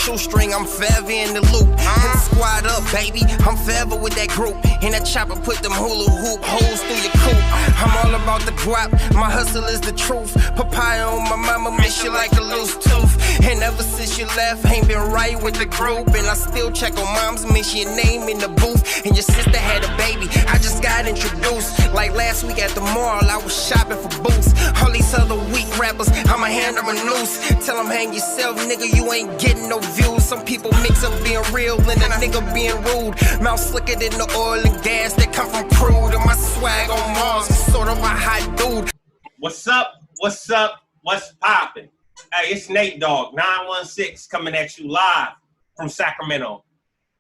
shoestring, I'm forever in the loop. And squad up, baby, I'm forever with that group. And that chopper put them hula hoop holes through your coupe. I'm all about the guap, my hustle is the truth. Papaya on my mama, miss you like a loose tooth. And ever since you left, ain't been right with the group. And I still check on moms, miss your name in the booth. And your sister had a baby, I just got introduced. Like last week at the mall, I was shopping for boots. All these other weak rappers, I'ma hand them a noose. Tell them hang yourself, nigga, you ain't getting no views. Some people mix up being real and a nigga being rude. Mouth slicker than the oil and gas that come from crude. And my swag on Mars is sort of a hot dude. What's up? What's up? What's poppin'? Hey, it's NateDoggSac916 coming at you live from Sacramento.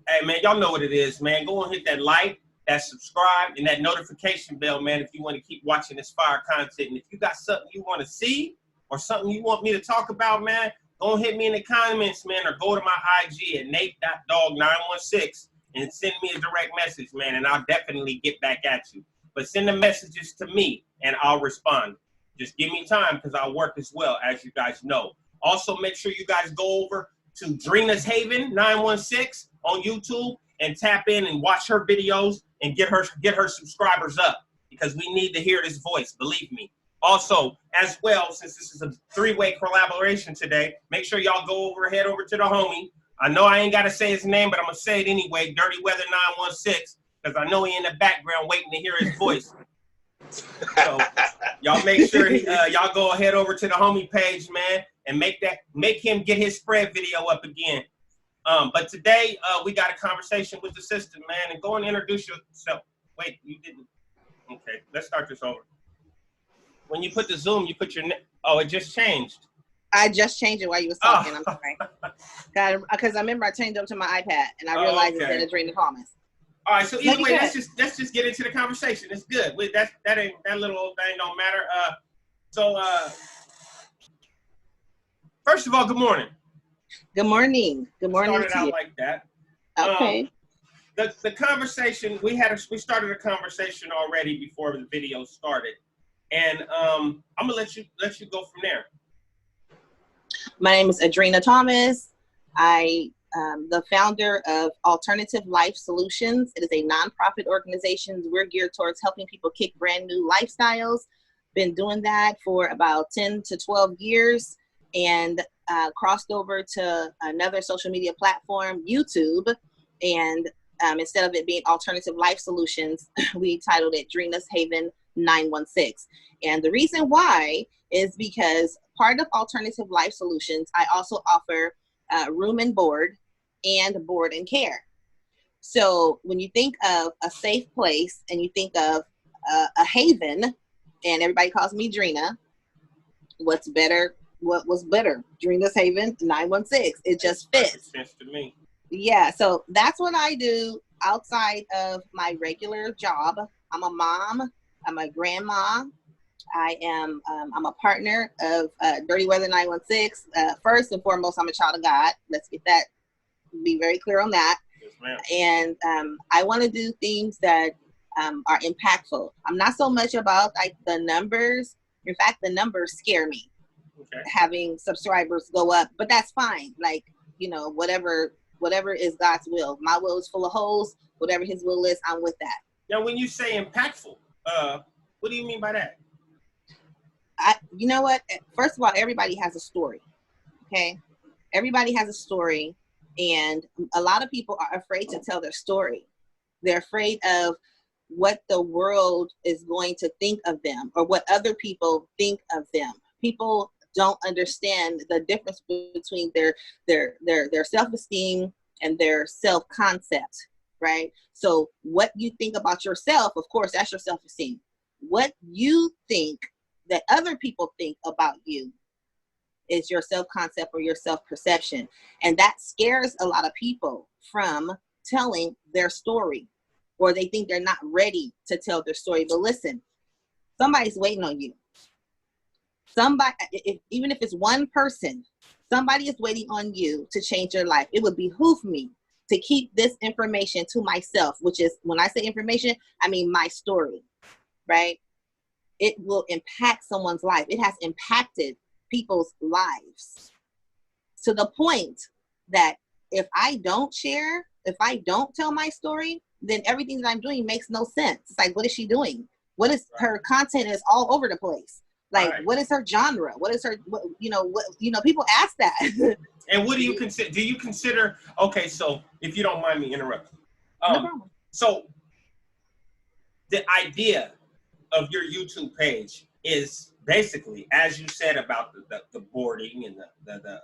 Hey, man, y'all know what it is, man. Go and hit that like, that subscribe, and that notification bell, man, if you want to keep watching this fire content. And if you got something you want to see or something you want me to talk about, man, go and hit me in the comments, man, or go to my IG at Nate.Dog916 and send me a direct message, man, and I'll definitely get back at you. But send the messages to me, and I'll respond. Just give me time because I'll work as well, as you guys know. Also, make sure you guys go over to Dreanas Haven916 on YouTube and tap in and watch her videos and get her subscribers up because we need to hear this voice, believe me. Also, as well, since this is a three-way collaboration today, make sure y'all head over to the homie. I know I ain't got to say his name, but I'm going to say it anyway, Dirty Weather 916, because I know he in the background waiting to hear his voice. So y'all make sure y'all go ahead over to the homie page, man, and make him get his spread video up again. But today we got a conversation with the sister, man, and go and introduce yourself. Wait, you didn't. Okay, let's start this over. When you put the Zoom, you put your name. Oh, it just changed. I just changed it while you was talking. I'm sorry. Because I remember I changed it up to my iPad and I realized it's in Dreanas Haven. All right, so either way, let's just get into the conversation. It's good. That little old thing don't matter. First of all, good morning. Good morning. Good morning. Started out like that. Okay. The conversation we started a conversation already before the video started, and I'm gonna let you go from there. My name is Dreanas Thomas. I the founder of Alternative Life Solutions. It is a nonprofit organization. We're geared towards helping people kick brand new lifestyles. Been doing that for about 10 to 12 years and crossed over to another social media platform, YouTube. And instead of it being Alternative Life Solutions, we titled it Dreanas Haven916. And the reason why is because part of Alternative Life Solutions, I also offer room and board and care. So when you think of a safe place and you think of a haven, and everybody calls me Dreana, what was better? Dreanas Haven916. It just fits. Makes sense to me. Yeah, so that's what I do outside of my regular job. I'm a mom. I'm a grandma. I'm a partner of Dirty Weather 916. First and foremost, I'm a child of God. Let's be very clear on that. Yes, ma'am. And I want to do things that are impactful. I'm not so much about like the numbers. In fact, the numbers scare me. Okay. Having subscribers go up, but that's fine. Like, you know, whatever is God's will. My will is full of holes. Whatever His will is, I'm with that. Now, when you say impactful, what do you mean by that? You know what? First of all, everybody has a story. Okay, everybody has a story, and a lot of people are afraid to tell their story. They're afraid of what the world is going to think of them or what other people think of them. People don't understand the difference between their self-esteem and their self-concept, right? So what you think about yourself, of course, that's your self-esteem. What you think that other people think about you is your self-concept or your self-perception. And that scares a lot of people from telling their story, or they think they're not ready to tell their story. But listen, somebody's waiting on you. Somebody, even if it's one person, somebody is waiting on you to change your life. It would behoove me to keep this information to myself, which is, when I say information, I mean my story, right? It will impact someone's life. It has impacted people's lives to the point that if I don't share, if I don't tell my story, then everything that I'm doing makes no sense. It's like, what is she doing? What is her content is all over the place. Like, what is her genre? What is her, people ask that. And what do you consider? Do you consider, okay, so if you don't mind me interrupting. No problem. So the idea of your YouTube page is basically, as you said about the boarding and the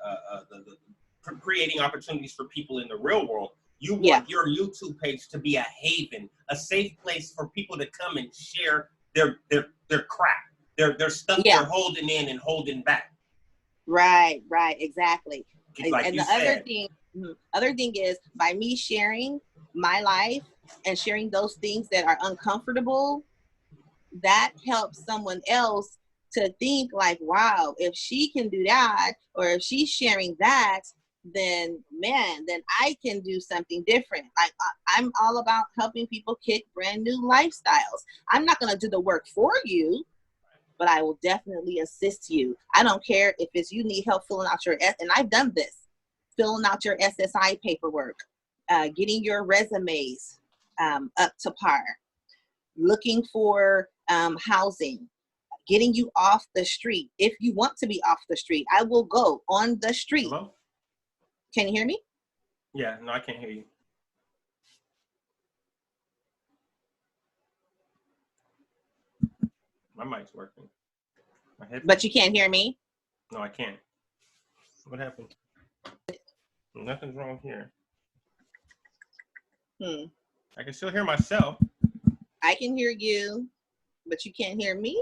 creating opportunities for people in the real world. You want your YouTube page to be a haven, a safe place for people to come and share their crap, their stuff they're holding in and holding back. Right, exactly. Like and the other thing is, by me sharing my life and sharing those things that are uncomfortable, that helps someone else to think like, wow, if she can do that, or if she's sharing that, then I can do something different. Like, I'm all about helping people kick brand new lifestyles. I'm not going to do the work for you, but I will definitely assist you. I don't care if it's you need help filling out your, and I've done this, filling out your SSI paperwork, getting your resumes up to par, looking for housing, getting you off the street. If you want to be off the street, I will go on the street. Hello? Can you hear me? Yeah, no, I can't hear you. My mic's working. But you can't hear me? No, I can't. What happened? Nothing's wrong here. I can still hear myself. I can hear you, but you can't hear me?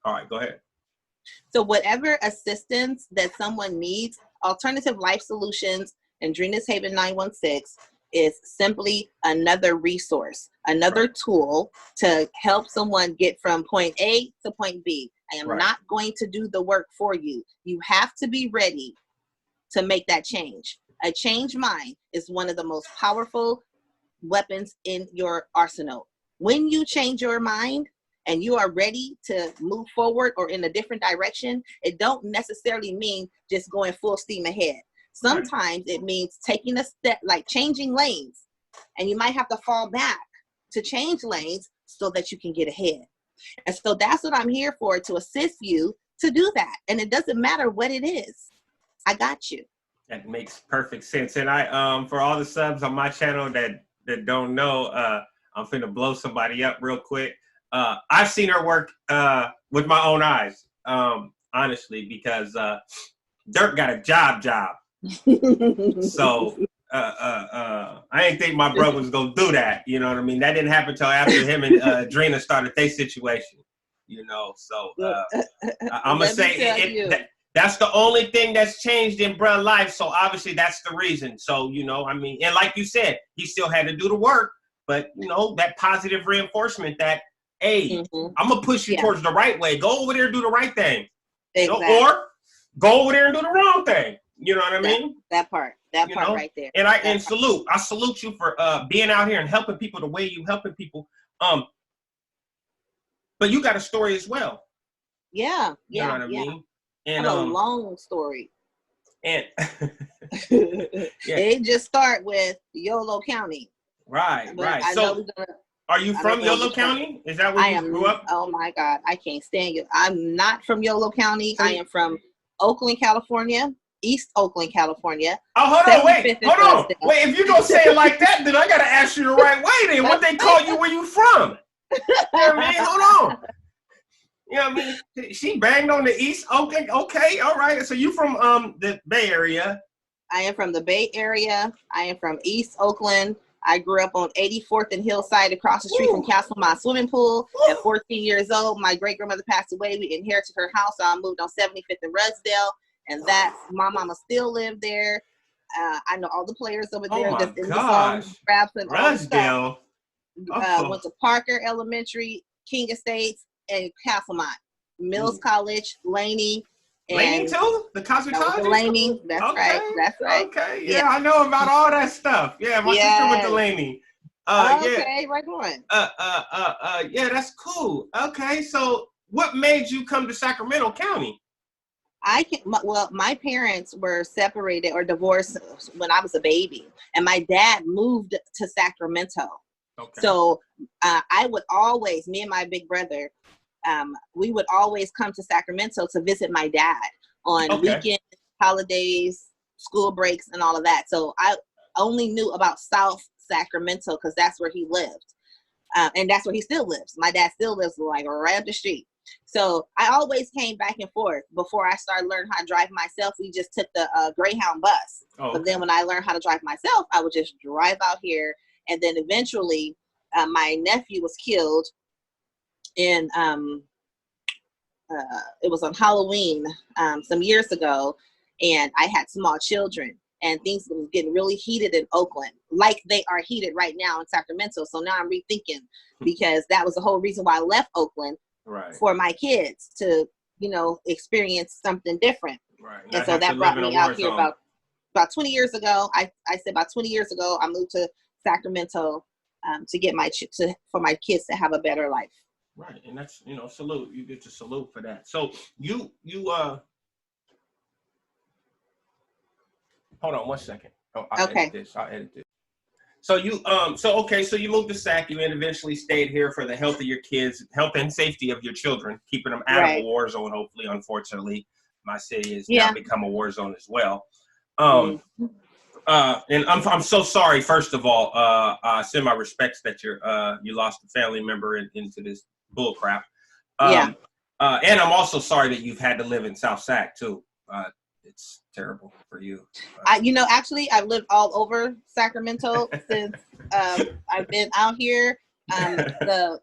All right, go ahead. So whatever assistance that someone needs, Alternative Life Solutions and Dreanas Haven916 is simply another resource, another tool to help someone get from point A to point B. I am not going to do the work for you. You have to be ready to make that change. A changed mind is one of the most powerful weapons in your arsenal. When you change your mind and you are ready to move forward or in a different direction, it don't necessarily mean just going full steam ahead. Sometimes it means taking a step, like changing lanes, and you might have to fall back to change lanes so that you can get ahead. And so that's what I'm here for, to assist you to do that. And it doesn't matter what it is. I got you. That makes perfect sense. And I, for all the subs on my channel that don't know, I'm finna blow somebody up real quick. I've seen her work with my own eyes, honestly, because Dirk got a job. So I didn't think my brother was gonna do that. You know what I mean? That didn't happen until after him and Dreana started their situation. You know, so I'm gonna say that's the only thing that's changed in bruh's life. So obviously that's the reason. So, you know, I mean, and like you said, he still had to do the work, but you know, that positive reinforcement that, hey, I'm gonna push you towards the right way. Go over there and do the right thing. Exactly. You know, or go over there and do the wrong thing. You know what I mean? That part right there. And I salute you for being out here and helping people the way you helping people. But you got a story as well. Yeah. You know what I mean? And I have a long story. And it just start with Yolo County. Right. So are you from Yolo County? Is that where you grew up? Oh my God, I can't stand you. I'm not from Yolo County. I am from Oakland, California. East Oakland, California. Oh, hold on. Wait, if you're going to say it like that, then I got to ask you the right way then. What they call you, where you from? You know what I mean? Hold on. You know what I mean? She banged on the East Oakland. Okay, all right. So you from the Bay Area. I am from the Bay Area. I am from East Oakland. I grew up on 84th and Hillside across the street from Castlemont Swimming Pool. At 14 years old, my great-grandmother passed away. We inherited her house, so I moved on 75th and Rudsdale. And that's, my mama still lived there. I know all the players over there. Oh my gosh. Rudsdale. Went to Parker Elementary, King Estates, and Castlemont. Mills College, Laney. Laney too? The cosmetology? Laney. That's right. Okay. Yeah, I know about all that stuff. Yeah, my sister went to Laney. Okay, right on. Yeah, that's cool. Okay, so what made you come to Sacramento County? Well, my parents were separated or divorced when I was a baby, and my dad moved to Sacramento. Okay. So I would always, me and my big brother, we would always come to Sacramento to visit my dad on weekends, holidays, school breaks, and all of that. So I only knew about South Sacramento because that's where he lived. And that's where he still lives. My dad still lives like right up the street. So I always came back and forth. Before I started learning how to drive myself, we just took the Greyhound bus. But then when I learned how to drive myself, I would just drive out here. And then eventually my nephew was killed in, it was on Halloween some years ago. And I had small children. And things were getting really heated in Oakland, like they are heated right now in Sacramento. So now I'm rethinking, because that was the whole reason why I left Oakland, for my kids to, experience something different. Right. And so that brought me out here about 20 years ago. I said about 20 years ago, I moved to Sacramento to get for my kids to have a better life. Right. And that's, salute. You get to salute for that. So you hold on 1 second. Oh, I'll edit this. So so you moved to Sac. You eventually stayed here for the health of your kids, health and safety of your children, keeping them out of a war zone. Hopefully, unfortunately, my city has now become a war zone as well. And I'm so sorry. First of all, I send my respects that you lost a family member into this bull crap. And I'm also sorry that you've had to live in South Sac too. It's terrible for you. Actually, I've lived all over Sacramento since I've been out here. The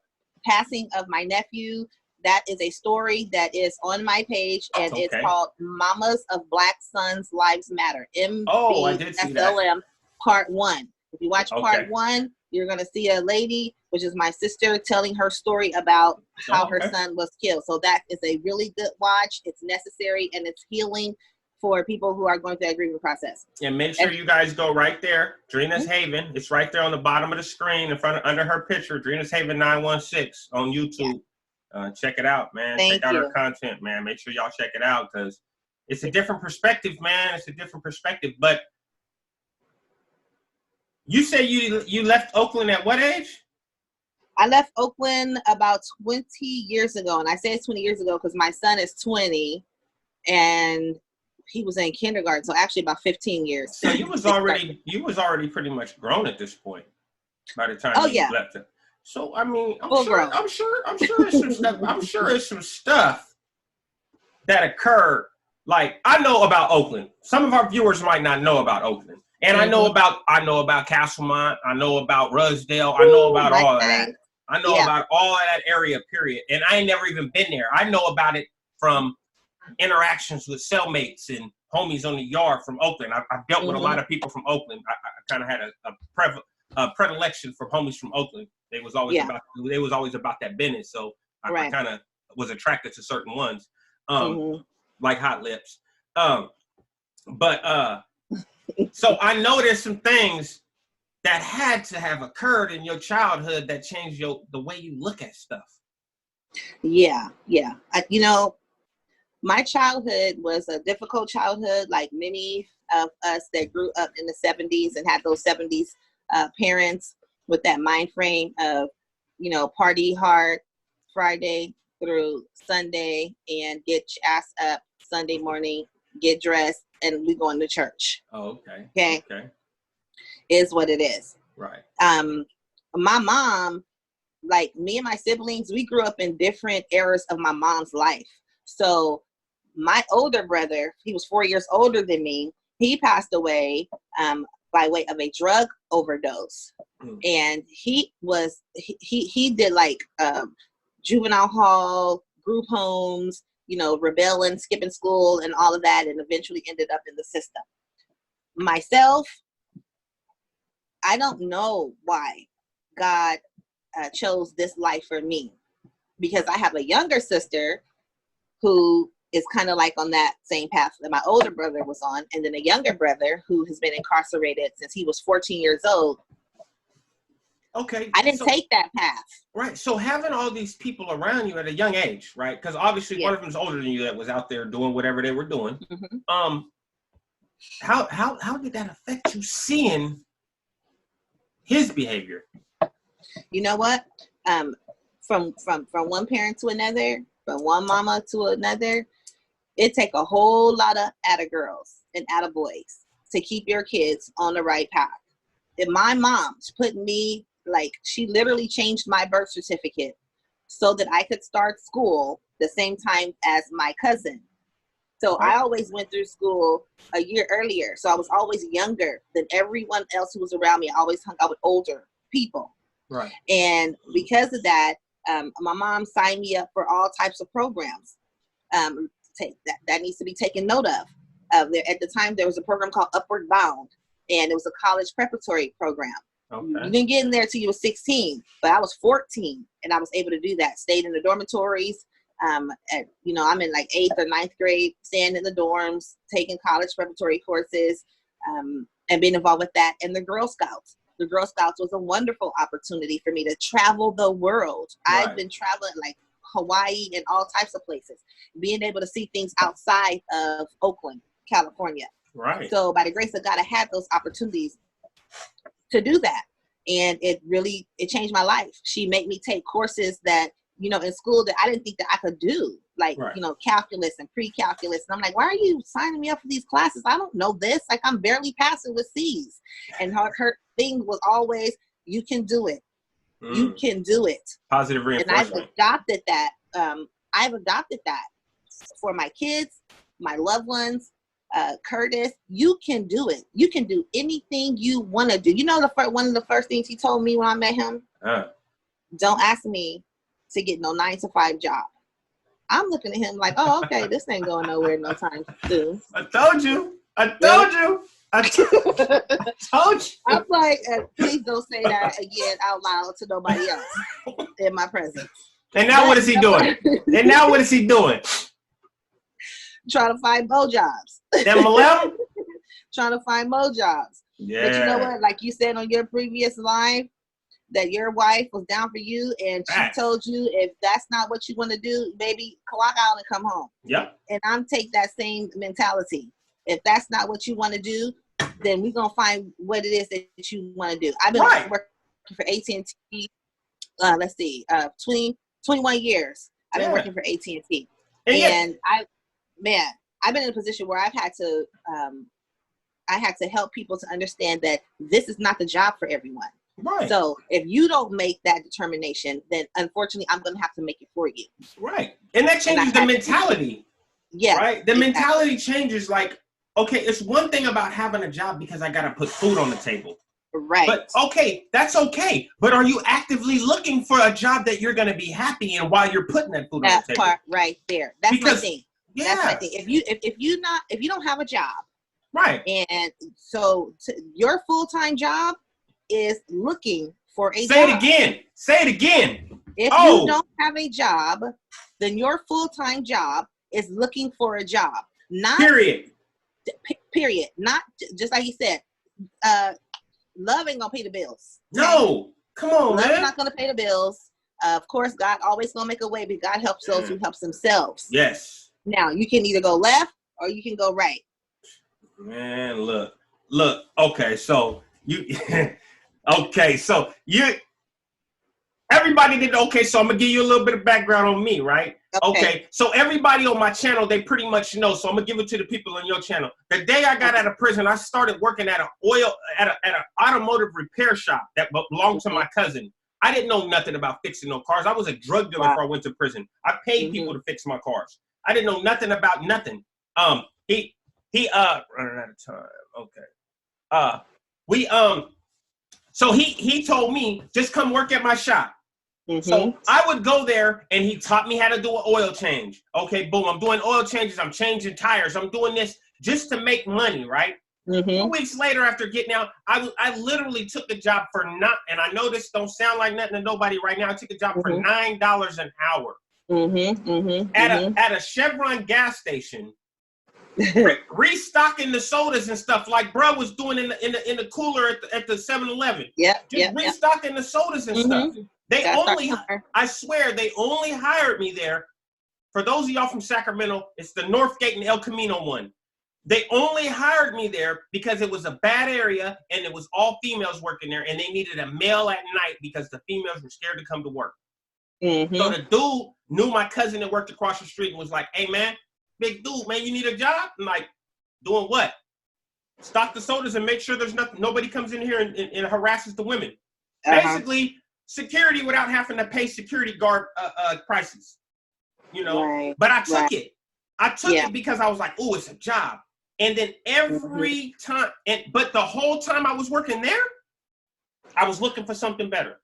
passing of my nephew, that is a story that is on my page, and it's called Mamas of Black Sons Lives Matter. MBSLM Part 1. If you watch Part 1, you're going to see a lady, which is my sister, telling her story about how her son was killed. So that is a really good watch. It's necessary, and it's healing for people who are going through that grieving process. And make sure you guys go right there, Dreanas Haven. It's right there on the bottom of the screen, under her picture, Dreanas Haven916 on YouTube. Check it out, man. Check out her content, man. Make sure y'all check it out, because it's a different perspective, man. It's a different perspective. But you say you left Oakland at what age? I left Oakland about 20 years ago. And I say it's 20 years ago because my son is 20 and he was in kindergarten. So actually about 15 years. So you was already pretty much grown at this point by the time you left it. So I mean, I'm sure it's some stuff. I'm sure it's some stuff that occurred. Like, I know about Oakland. Some of our viewers might not know about Oakland. And I know about Castlemont. I know about Rusdale. I know about all of that. I know about all of that area, period. And I ain't never even been there. I know about it from interactions with cellmates and homies on the yard from Oakland. I've dealt with a lot of people from Oakland. I kind of had a predilection for homies from Oakland. They was always about that business. So I kind of was attracted to certain ones, like Hot Lips. So I know there's some things that had to have occurred in your childhood that changed the way you look at stuff. Yeah. My childhood was a difficult childhood, like many of us that grew up in the 70s and had those 70s parents with that mind frame of, party hard Friday through Sunday and get your ass up Sunday morning, get dressed, and we going to church. Oh, okay. Okay. Is what it is. Right. My mom, like me and my siblings, we grew up in different eras of my mom's life. So my older brother, he was 4 years older than me. He passed away by way of a drug overdose. And he did like juvenile hall, group homes, rebelling, skipping school and all of that, and eventually ended up in the system. Myself, I don't know why God chose this life for me, because I have a younger sister who is kind of like on that same path that my older brother was on, and then a younger brother who has been incarcerated since he was 14 years old. Okay. I didn't take that path. Right. So having all these people around you at a young age, right? Because obviously one of them is older than you that was out there doing whatever they were doing. How did that affect you seeing his behavior? You know what? From one parent to another, from one mama to another, it take a whole lot of atta-girls and atta-boys to keep your kids on the right path. And my mom's put me, like, she literally changed my birth certificate so that I could start school the same time as my cousin. So I always went through school a year earlier. So I was always younger than everyone else who was around me. I always hung out with older people. Right. And because of that, my mom signed me up for all types of programs. That needs to be taken note of. At the time, there was a program called Upward Bound, and it was a college preparatory program. Okay. You didn't get in there till you were 16, but I was 14, and I was able to do that. Stayed in the dormitories. I'm in like 8th or 9th grade, staying in the dorms, taking college preparatory courses, and being involved with that. And the Girl Scouts. The Girl Scouts was a wonderful opportunity for me to travel the world. Right. I've been traveling like Hawaii and all types of places, being able to see things outside of Oakland, California. Right. So by the grace of God, I had those opportunities to do that. And it changed my life. She made me take courses that, in school that I didn't think that I could do, like, right. Calculus and pre-calculus. And I'm like, why are you signing me up for these classes? I don't know this. Like, I'm barely passing with C's. And her thing was always, you can do it. You can do it. Positive reinforcement. And I've adopted that for my kids, my loved ones. Curtis, you can do it. You can do anything you want to do. One of the first things he told me when I met him, don't ask me to get no 9-to-5 job. I'm looking at him like, oh, okay, this ain't going nowhere no time soon. I told you. I told you. I'm like, please don't say that again out loud to nobody else in my presence. And now what is he doing? Trying to find more jobs. Them 11? Trying to find more jobs. Yeah. But you know what? Like you said on your previous live, that your wife was down for you, and she told you if that's not what you want to do, baby, clock out and come home. Yep. And I'm take that same mentality. If that's not what you want to do, then we're gonna find what it is that you want to do. I've been working for AT&T. 21 years. I've been working for AT&T, and I've been in a position where I've had to help people to understand that this is not the job for everyone. Right. So if you don't make that determination, then unfortunately I'm going to have to make it for you. Right. And that changes the mentality. Yeah. Right. The mentality changes. Like, okay, it's one thing about having a job because I got to put food on the table. Right. But okay, that's okay. But are you actively looking for a job that you're going to be happy in while you're putting that food on the table? Part right there. That's my thing. Yeah. That's my thing. If you don't have a job. Right. And so your full-time job is looking for a job. Say it again. If you don't have a job, then your full-time job is looking for a job. Not period. Period. Not just like you said. Love ain't gonna pay the bills. No, come on, Love's man. Not gonna pay the bills. Of course, God always gonna make a way, but God helps those who helps themselves. Yes. Now you can either go left or you can go right. Man, look. Okay, so everybody did okay. So I'm gonna give you a little bit of background on me, right? Okay. So everybody on my channel, they pretty much know. So I'm gonna give it to the people on your channel. The day I got out of prison, I started working at an automotive repair shop that belonged to my cousin. I didn't know nothing about fixing no cars. I was a drug dealer before I went to prison. I paid people to fix my cars. I didn't know nothing about nothing. He running out of time. Okay. So he told me just come work at my shop. So I would go there and he taught me how to do an oil change. Okay, boom, I'm doing oil changes, I'm changing tires, I'm doing this just to make money, right? 2 weeks later after getting out, I literally took the job for and I know this don't sound like nothing to nobody right now, I took a job for $9 an hour. At a Chevron gas station restocking the sodas and stuff like bro was doing in the cooler at the 7-Eleven. Just restocking the sodas and stuff. They only, I swear, they only hired me there. For those of y'all from Sacramento, it's the Northgate and El Camino one. They only hired me there because it was a bad area and it was all females working there, and they needed a male at night because the females were scared to come to work. So the dude knew my cousin that worked across the street and was like, hey man, big dude, man, you need a job? I'm like, doing what? Stock the sodas and make sure there's nobody comes in here and harasses the women. Basically, security without having to pay security guard prices. You know, but I took it. I took it because I was like, oh, it's a job. And then every time, but the whole time I was working there, I was looking for something better.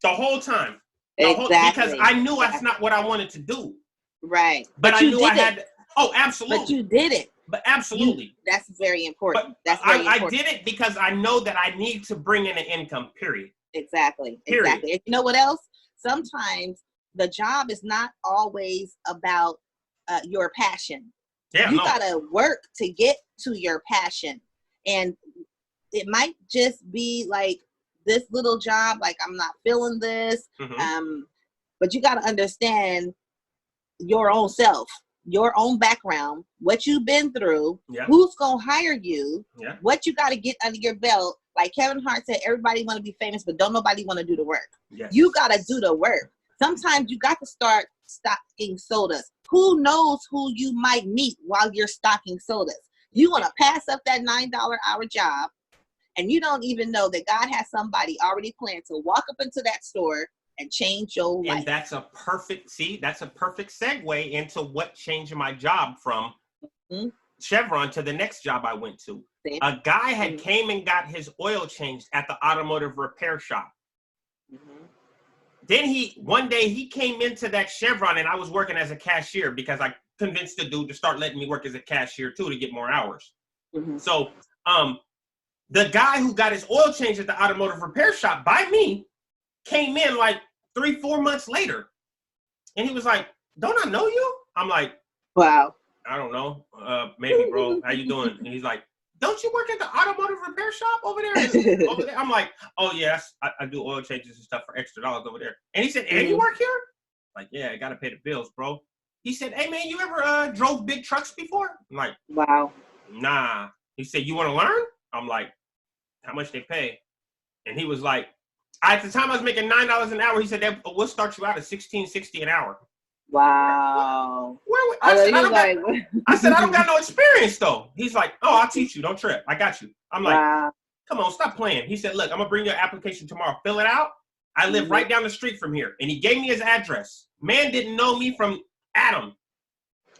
The whole time. Because I knew that's not what I wanted to do. Right. But I knew I had to. Oh, absolutely. But you did it. But absolutely. That's very important. But I did it because I know that I need to bring in an income, period. Exactly. Period. Exactly. And you know what else? Sometimes the job is not always about your passion. You gotta work to get to your passion. And it might just be like this little job, like I'm not feeling this. But you gotta understand your own self, your own background, what you've been through, who's gonna hire you, what you gotta get under your belt. Like Kevin Hart said, everybody wanna be famous, but don't nobody wanna do the work. You gotta do the work. Sometimes you got to start stocking sodas. Who knows who you might meet while you're stocking sodas? You want to pass up that $9 hour job, and you don't even know that God has somebody already planned to walk up into that store and change your life. And that's a perfect segue into what changed my job from Chevron to the next job I went to. A guy had came and got his oil changed at the automotive repair shop. Then one day he came into that Chevron and I was working as a cashier because I convinced the dude to start letting me work as a cashier too to get more hours. So the guy who got his oil changed at the automotive repair shop by me came in like 3-4 months later. And he was like, don't I know you? I'm like, wow. I don't know. Maybe, bro. How you doing? And he's like, don't you work at the automotive repair shop over there? I'm like, oh yeah, I do oil changes and stuff for extra dollars over there. And he said, and you work here? Like, yeah, I gotta pay the bills, bro. He said, hey man, you ever drove big trucks before? I'm like, wow. Nah. He said, you want to learn? I'm like, how much they pay? And he was like, at the time I was making $9 an hour. He said, we'll start you out at $16.60 an hour. Wow. I said, I don't got no experience though. He's like, oh, I'll teach you. Don't trip. I got you. I'm like, come on, stop playing. He said, look, I'm going to bring your application tomorrow. Fill it out. I live right down the street from here. And he gave me his address. Man didn't know me from Adam.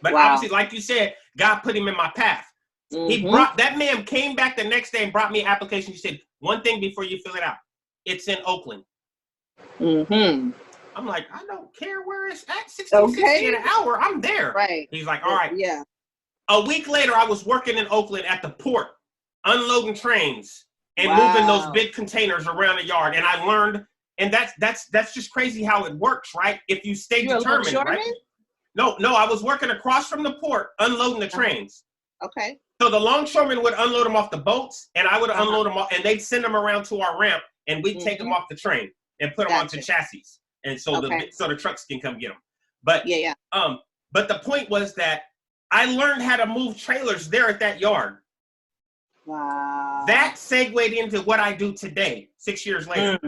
But obviously, like you said, God put him in my path. That man came back the next day and brought me an application. He said, one thing before you fill it out. It's in Oakland. I'm like, I don't care where it's at. $16.60 an hour. I'm there. Right. He's like, all right. Yeah. A week later, I was working in Oakland at the port, unloading trains and moving those big containers around the yard. And I learned, and that's just crazy how it works, right? If you stay determined, right? No, I was working across from the port, unloading the trains. Okay. So the longshoremen would unload them off the boats, and I would unload them off, and they'd send them around to our ramp, and we'd take them off the train and put them onto chassis. And so the trucks can come get them. But but the point was that I learned how to move trailers there at that yard. Wow. That segued into what I do today, 6 years later.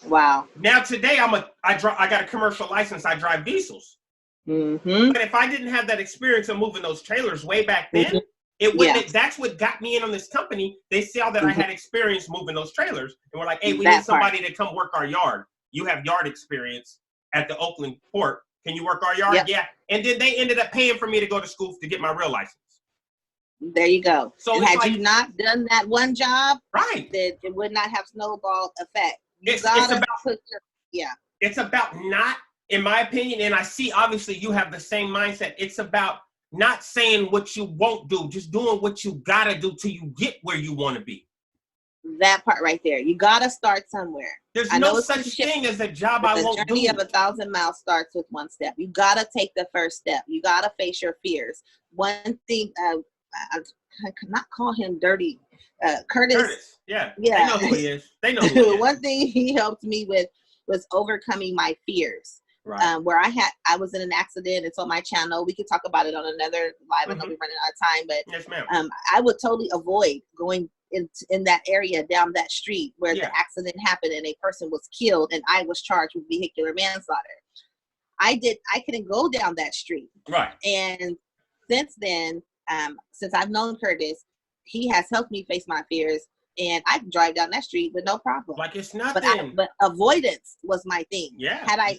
Wow. Now today I got a commercial license. I drive diesels. But if I didn't have that experience of moving those trailers way back then, it wouldn't. That's what got me in on this company. They saw that I had experience moving those trailers, and we're like, hey, we need somebody to come work our yard. You have yard experience at the Oakland port. Can you work our yard? Yeah. And then they ended up paying for me to go to school to get my real license. There you go. So had like, you not done that one job, right, then it would not have snowball effect. It's about not, in my opinion, and I see obviously you have the same mindset. It's about not saying what you won't do, just doing what you gotta do till you get where you want to be. That part right there. You gotta start somewhere. There's no such thing as a job I won't do. The journey of 1,000 miles starts with one step. You gotta take the first step. You gotta face your fears. One thing I could not call him dirty. Curtis. Yeah. Yeah. They know who he is. They know who he is. One thing he helped me with was overcoming my fears. Right. Where I was in an accident. It's on my channel. We could talk about it on another live. I know we're running out of time, but yes, ma'am. I would totally avoid going in that area down that street where the accident happened and a person was killed and I was charged with vehicular manslaughter. I couldn't go down that street. Right. And since then, since I've known Curtis, he has helped me face my fears. And I can drive down that street with no problem. Like it's nothing. But avoidance was my thing. Yeah. Had I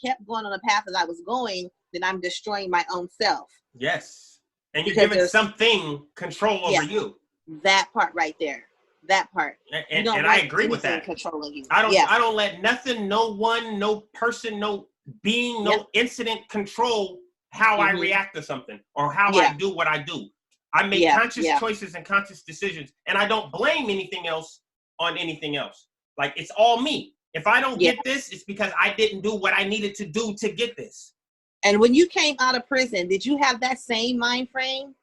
kept going on the path that I was going, then I'm destroying my own self. Yes. And you're giving something control over you. That part right there. That part. And I agree with that. Controlling you. I don't let nothing, no one, no person, no being, no incident control how I react to something or how I do what I do. I make conscious choices and conscious decisions, and I don't blame anything else on anything else. Like, it's all me. If I don't get this, it's because I didn't do what I needed to do to get this. And when you came out of prison, did you have that same mind frame?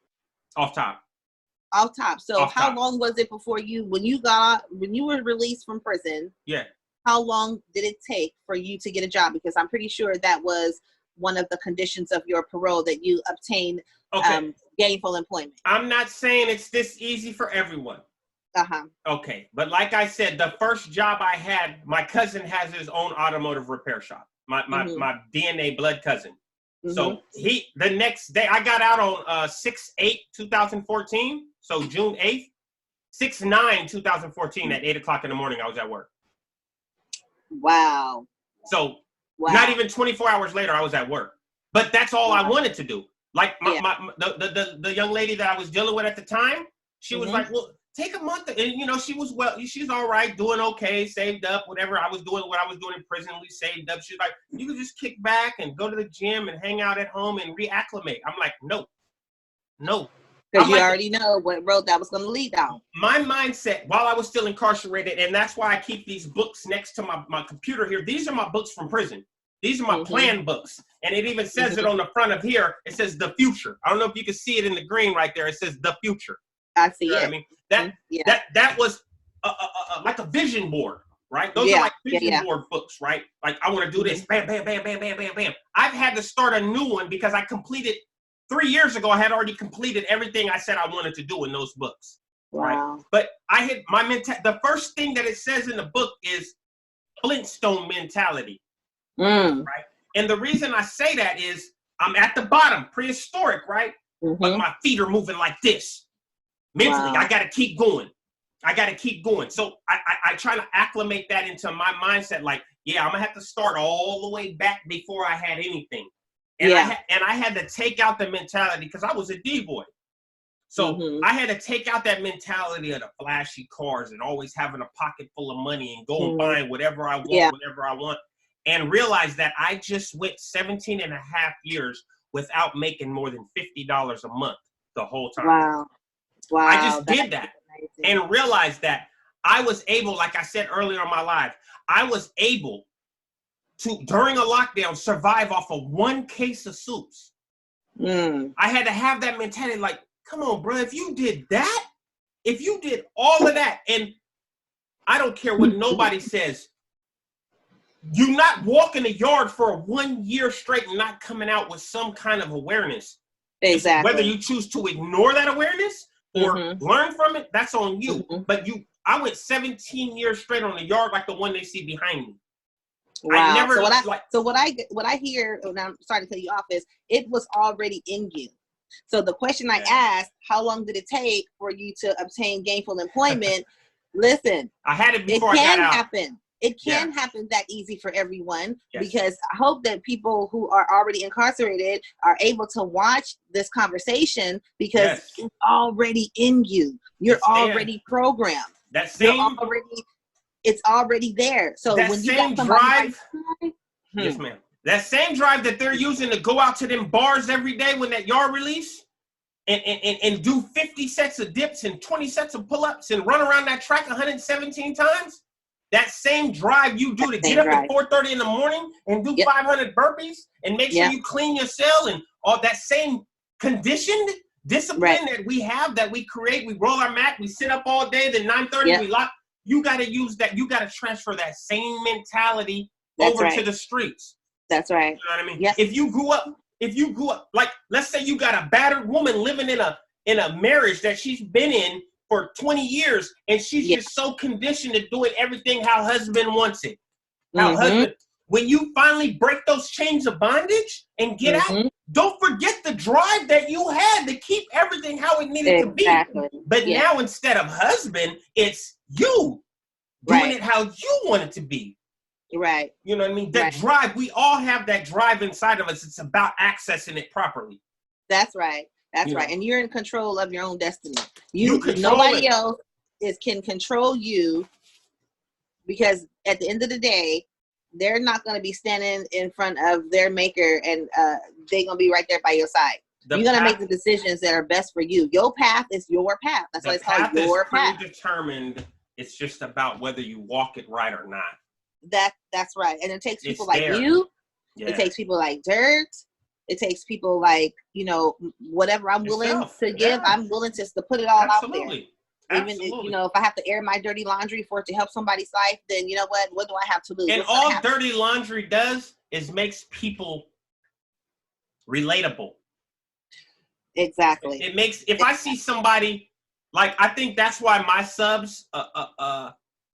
Off top. So how long was it before when you were released from prison? Yeah. How long did it take for you to get a job? Because I'm pretty sure that was one of the conditions of your parole, that you obtained gainful employment. I'm not saying it's this easy for everyone. Okay. But like I said, the first job I had, my cousin has his own automotive repair shop. My DNA blood cousin. So the next day, I got out on 6/8/2014. So June 8th, 6/9/2014 at 8 o'clock in the morning, I was at work. Wow. So not even 24 hours later, I was at work. But that's all I wanted to do. Like the young lady that I was dealing with at the time, she was like, well, take a month. And, she's all right, doing okay, saved up, whatever. I was doing what I was doing in prison. We saved up. She's like, you can just kick back and go to the gym and hang out at home and reacclimate. I'm like, no. Because you already know what road that was going to lead down. My mindset, while I was still incarcerated, and that's why I keep these books next to my computer here. These are my books from prison. These are my plan books. And it even says it on the front of here. It says the future. I don't know if you can see it in the green right there. It says the future. I see it. I mean, that was like a vision board, right? Those are like vision board books, right? Like, I want to do this. Bam, bam, bam, bam, bam, bam, bam. I've had to start a new one because I completed 3 years ago. I had already completed everything I said I wanted to do in those books. Wow. Right? But I hit my the first thing that it says in the book is Flintstone mentality. Right. And the reason I say that is I'm at the bottom, prehistoric, right? But my feet are moving like this. Mentally, I got to keep going. So I try to acclimate that into my mindset. Like, I'm going to have to start all the way back before I had anything. And I had to take out the mentality because I was a D-boy. So I had to take out that mentality of the flashy cars and always having a pocket full of money and go and buying whatever I want, whenever I want. And realize that I just went 17 and a half years without making more than $50 a month the whole time. Wow. I just did that and realized that I was able, like I said earlier in my life, I was able to, during a lockdown, survive off of one case of soups. I had to have that mentality like, come on, bro, if you did that, if you did all of that, and I don't care what nobody says, you not walking the yard for 1 year straight and not coming out with some kind of awareness. Exactly. Whether you choose to ignore that awareness or learn from it, that's on you. But I went 17 years straight on the yard like the one they see behind me. Wow. I never, so what I hear, and I'm sorry to cut you off, is it was already in you. So the question I asked, how long did it take for you to obtain gainful employment? Listen, I had it before I got out. Happen. It can happen that easy for everyone, because I hope that people who are already incarcerated are able to watch this conversation, because it's already in you. You're already programmed. It's already there. So that when you same got drive, yes, ma'am. That same drive that they're using to go out to them bars every day when that yard release and do 50 sets of dips and 20 sets of pull-ups and run around that track 117 times. That same drive you do to get up at 4:30 in the morning and do 500 burpees and make sure you clean your cell and all that same conditioned, Discipline that we have, that we create, we roll our mat, we sit up all day, then 9:30 we lock. You got to use that. You got to transfer that same mentality over to the streets. That's right. You know what I mean? Yep. If you grew up, like, let's say you got a battered woman living in a marriage that she's been in for 20 years, and she's just so conditioned to doing everything how husband wants it. When you finally break those chains of bondage and get out, don't forget the drive that you had to keep everything how it needed to be. But now, instead of husband, it's you doing it how you want it to be. Right. You know what I mean? That drive, we all have that drive inside of us. It's about accessing it properly. That's right. That's right. And you're in control of your own destiny. Nobody else can control you, because at the end of the day, they're not going to be standing in front of their maker, and they're going to be right there by your side. You're going to make the decisions that are best for you. Your path is your path. That's why it's called your path. Predetermined. It's just about whether you walk it right or not. That's right. And it takes people like you. It takes people like Dirt. It takes people like, whatever I'm willing to give. I'm willing to put it all out there. Even if I have to air my dirty laundry for it to help somebody's life, then you know what do I have to lose? And all dirty laundry does is makes people relatable. Exactly. It makes, if I see somebody, like, I think that's why my subs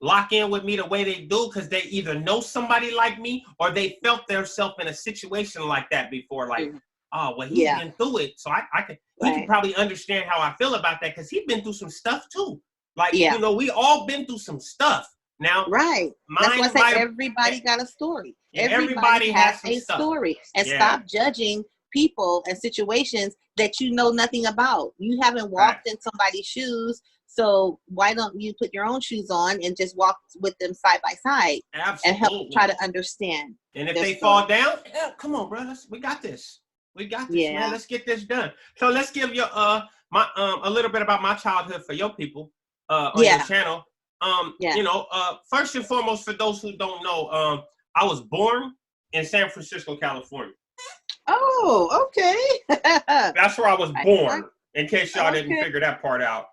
lock in with me the way they do, because they either know somebody like me or they felt themselves in a situation like that before. Like, oh, well, he's been through it, so he can probably understand how I feel about that, because he's been through some stuff too. Like, we all been through some stuff. Now, that's why I say everybody got a story. Everybody has a story. And stop judging people and situations that you know nothing about. You haven't walked in somebody's shoes, so why don't you put your own shoes on and just walk with them side by side and help try to understand? And if they fall down, come on, bro, we got this. We got this, man. Let's get this done. So let's give you a little bit about my childhood for your people on your channel. First and foremost, for those who don't know, I was born in San Francisco, California. Oh, okay. That's where I was born, in case y'all didn't figure that part out.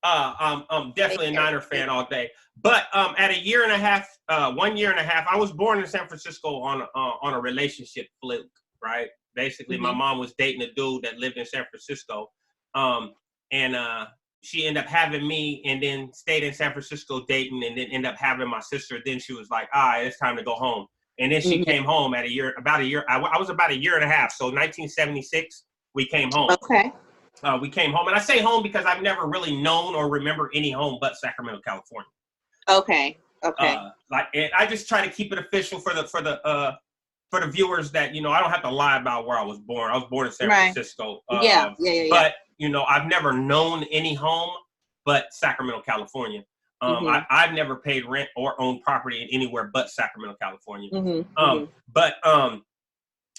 I'm definitely a Niner fan all day. But at 1 year and a half, I was born in San Francisco on a relationship fluke, right? Basically, my mom was dating a dude that lived in San Francisco. And she ended up having me, and then stayed in San Francisco dating, and then ended up having my sister. Then she was like, it's time to go home. And then she came home at about a year. I was about 1.5 years. So 1976, we came home. Okay. We came home, and I say home because I've never really known or remember any home but Sacramento, California. Okay. And I just try to keep it official for the viewers that, I don't have to lie about where I was born. I was born in San Francisco. But I've never known any home but Sacramento, California. I've never paid rent or owned property anywhere but Sacramento, California. And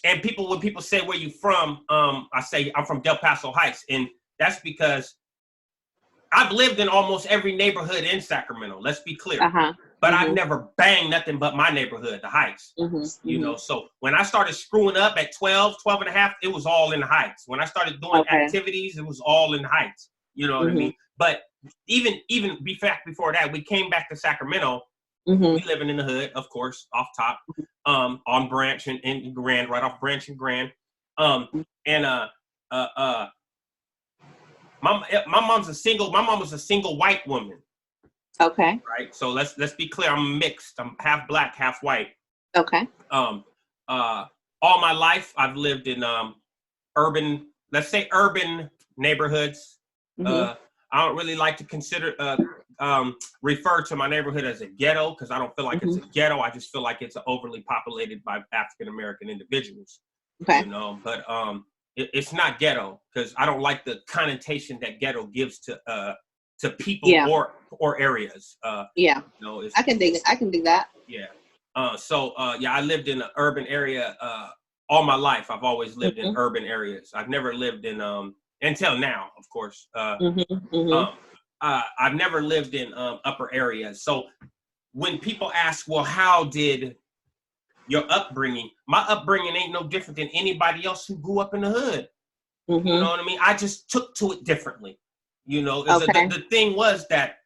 when people say, where you from? I say I'm from Del Paso Heights. And that's because I've lived in almost every neighborhood in Sacramento. Let's be clear. But I've never banged nothing but my neighborhood, the Heights. So when I started screwing up at 12 and a half, it was all in the Heights. When I started doing activities, it was all in the Heights. You know what I mean? But even before that, we came back to Sacramento. We living in the hood, of course, off top, on Branch and Grand, right off Branch and Grand. My mom was a single white woman. Okay. Right. So let's be clear. I'm mixed. I'm half black, half white. Okay. All my life I've lived in urban neighborhoods. I don't really like to refer to my neighborhood as a ghetto, because I don't feel like it's a ghetto. I just feel like it's overly populated by African American individuals. Okay. But it's not ghetto, because I don't like the connotation that ghetto gives to people or areas. I can dig it. I can dig that. Yeah. I lived in an urban area all my life. I've always lived in urban areas. I've never lived in until now, of course. I've never lived in upper areas. So when people ask, well, how did your upbringing? My upbringing ain't no different than anybody else who grew up in the hood. Mm-hmm. You know what I mean? I just took to it differently. You know, Okay. the thing was that,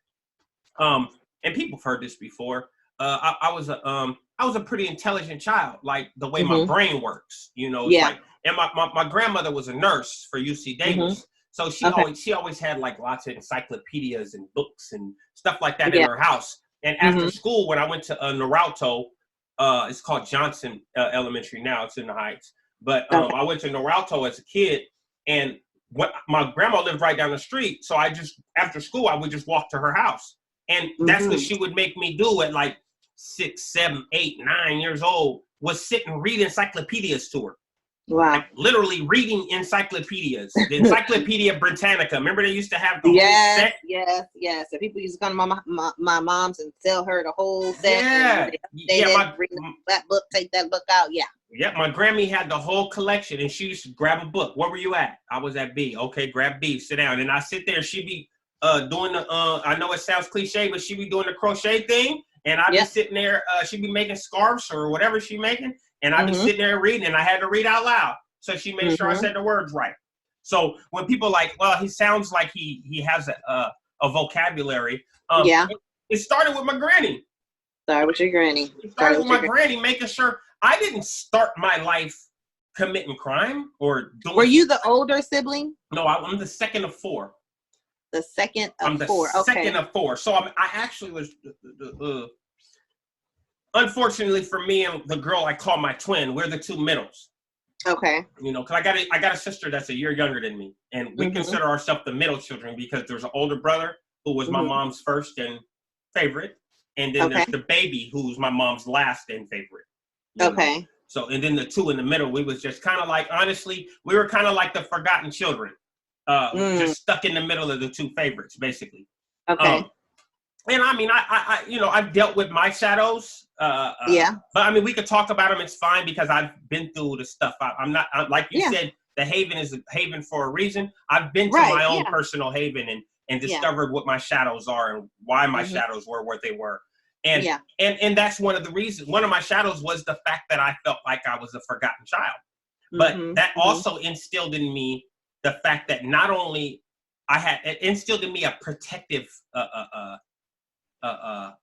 and people have heard this before. I was a pretty intelligent child, like the way my brain works. You know, it's like, and my grandmother was a nurse for UC Davis, so she always had like lots of encyclopedias and books and stuff like that in her house. And after school, when I went to Noralto, it's called Johnson Elementary now. It's in the Heights, but I went to Noralto as a kid, and my grandma lived right down the street. So after school, I would just walk to her house. And that's what she would make me do at like 6, 7, 8, 9 years old, was sit and read encyclopedias to her. Wow. Like literally reading encyclopedias. The Encyclopedia Britannica. Remember they used to have the whole set? Yes. And people used to come to my mom's and tell her the whole set. Read that book, take that book out. Yeah, my Grammy had the whole collection, and she used to grab a book. Where were you at? I was at B. Okay, grab B, sit down. And I sit there, she'd be doing the, I know it sounds cliche, but she'd be doing the crochet thing, and I'd be sitting there, she'd be making scarves or whatever she's making, and I'd be sitting there reading, and I had to read out loud. So she made sure I said the words right. So when people like, well, he sounds like he has a vocabulary. It started with my granny. Started with your granny. It started with my granny, making sure I didn't start my life committing crime or doing. Were you the older sibling? No, I'm the second of 4. The second of I'm the 4. second of 4. So I actually was, unfortunately for me and the girl I call my twin, we're the 2 middles. Okay. You know, because I got a sister that's a year younger than me, and we consider ourselves the middle children because there's an older brother who was my mom's first and favorite, and then there's the baby who's my mom's last and favorite. Okay. Know? So, and then the 2 in the middle, we was just kind of like, honestly, we were kind of like the forgotten children. Just stuck in the middle of the 2 favorites, basically. Okay. And I mean, I you know, I've dealt with my shadows. But I mean, we could talk about them. It's fine because I've been through the stuff. I'm not like you said. The Haven is a haven for a reason. I've been to my own personal haven and discovered what my shadows are and why my shadows were what they were. And that's one of the reasons. One of my shadows was the fact that I felt like I was a forgotten child. But that also instilled in me the fact that not only it instilled in me a protective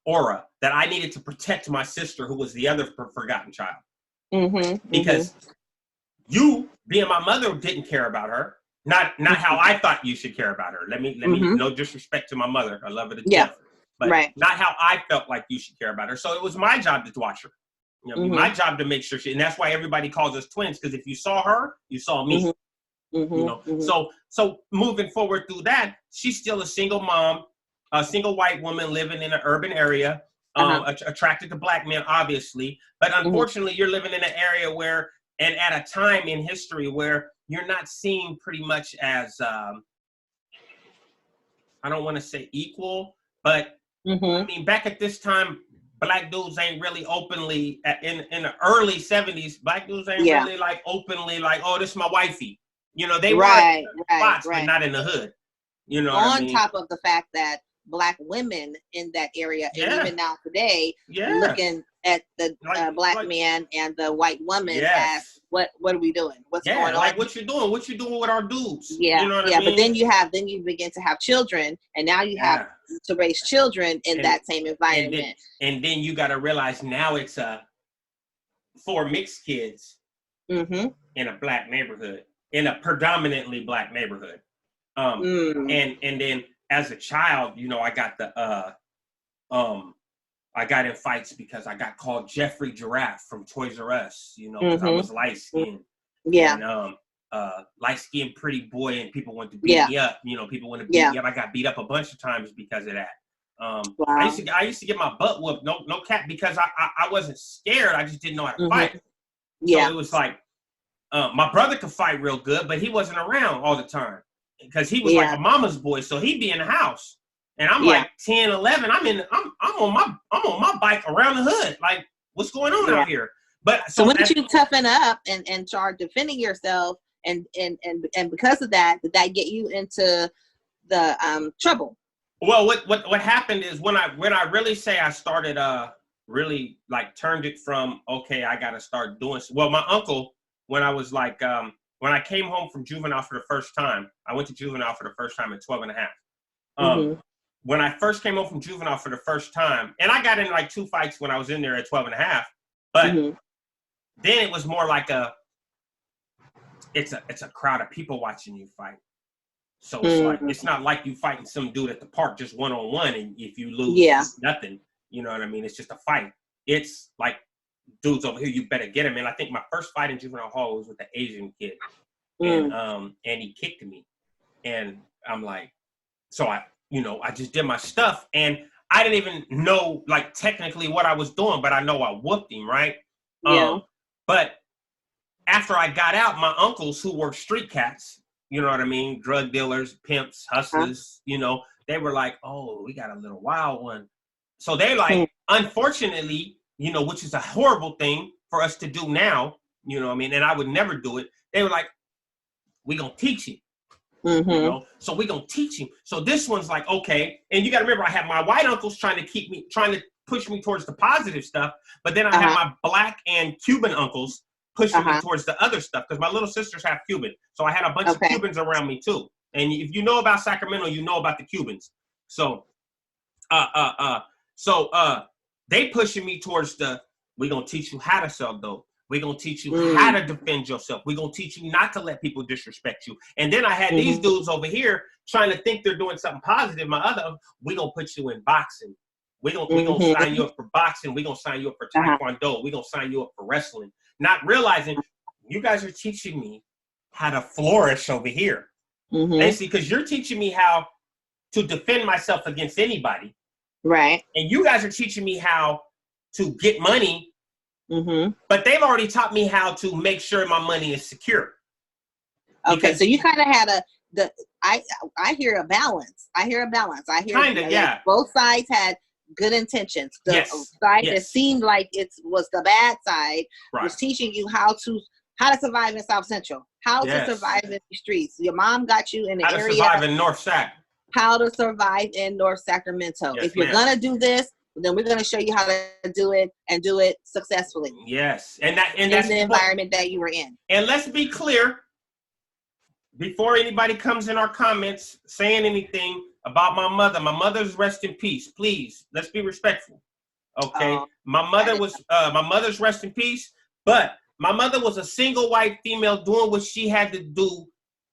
aura that I needed to protect my sister, who was the other forgotten child. Because you, being my mother, didn't care about her. Not how I thought you should care about her. Let me no disrespect to my mother. I love her to death. But not how I felt like you should care about her. So it was my job to watch her. You know, my job to make sure and that's why everybody calls us twins, because if you saw her, you saw me. You know, so moving forward through that, she's still a single mom, a single white woman living in an urban area, attracted to Black men, obviously. But unfortunately, you're living in an area where, and at a time in history where you're not seen pretty much as, I don't want to say equal, but I mean, back at this time, Black dudes ain't really openly, in the early 70s, Black dudes ain't really like openly like, oh, this is my wifey. You know, they were spots, but not in the hood. You know, what I mean? Top of the fact that Black women in that area, and even now today, looking at the Black man and the white woman as what are we doing? What's going on? Like what you doing? What you doing with our dudes? You know what I mean? But then you begin to have children, and now you have to raise children in that same environment. And then you got to realize now it's 4 mixed kids in a Black neighborhood, in a predominantly Black neighborhood. And then as a child, you know, I got I got in fights because I got called Jeffrey Giraffe from Toys R Us, you know, because I was light skinned. And light skinned pretty boy, and people want to beat me up. You know, people want to beat me up. I got beat up a bunch of times because of that. I used to get my butt whooped, no cap, because I wasn't scared. I just didn't know how to fight. So it was like my brother could fight real good, but he wasn't around all the time because he was like a mama's boy, so he'd be in the house. And I'm like 10, 11. I'm on my bike around the hood. Like, what's going on out here? But so when did you toughen up and start defending yourself? And because of that, did that get you into the trouble? Well, what happened is when I really say I started really like turned it from, okay, I got to start doing. Well, my uncle, when I was like when I came home from juvenile for the first time, I went to juvenile for the first time at 12 and a half. When I first came home from juvenile for the first time, and I got in like 2 fights when I was in there at 12 and a half, but then it was more like it's a crowd of people watching you fight. So it's like, it's not like you fighting some dude at the park just one-on-one, and if you lose, it's nothing. You know what I mean? It's just a fight. It's like, dudes over here, you better get him. And I think my first fight in juvenile hall was with the Asian kid. And he kicked me. And I'm like, so I just did my stuff. And I didn't even know, like, technically what I was doing, but I know I whooped him, right? But after I got out, my uncles who were street cats, you know what I mean? Drug dealers, pimps, hustlers, you know, they were like, oh, we got a little wild one. So they like, unfortunately, you know, which is a horrible thing for us to do now, you know what I mean? And I would never do it. They were like, we gonna teach him. You know, so we gonna teach him. So this one's like, okay. And you gotta remember, I have my white uncles trying to push me towards the positive stuff, but then I have my black and Cuban uncles pushing me towards the other stuff, because my little sisters have Cuban. So I had a bunch of Cubans around me too. And if you know about Sacramento, you know about the Cubans. So they pushing me towards we're gonna teach you how to sell dope. We're gonna teach you how to defend yourself. We're gonna teach you not to let people disrespect you. And then I had these dudes over here trying to think they're doing something positive. We're gonna put you in boxing. We're gonna sign you up for boxing. We're gonna sign you up for taekwondo. We're gonna sign you up for wrestling. Not realizing you guys are teaching me how to flourish over here. Basically, because you're teaching me how to defend myself against anybody. Right. And you guys are teaching me how to get money. But they've already taught me how to make sure my money is secure. Okay, so you kind of had I hear a balance. I hear kind of, yeah. Both sides had good intentions. The side that seemed like it was the bad side was teaching you how to survive in South Central, how to survive in the streets. Your mom got you in the area. How to survive in North Sac. How to survive in North Sacramento. If you're gonna do this, then we're gonna show you how to do it and do it successfully. Yes, and that's the environment that you were in. And let's be clear, before anybody comes in our comments saying anything about my mother's rest in peace. Please, let's be respectful. Okay, my mother's rest in peace. But my mother was a single white female doing what she had to do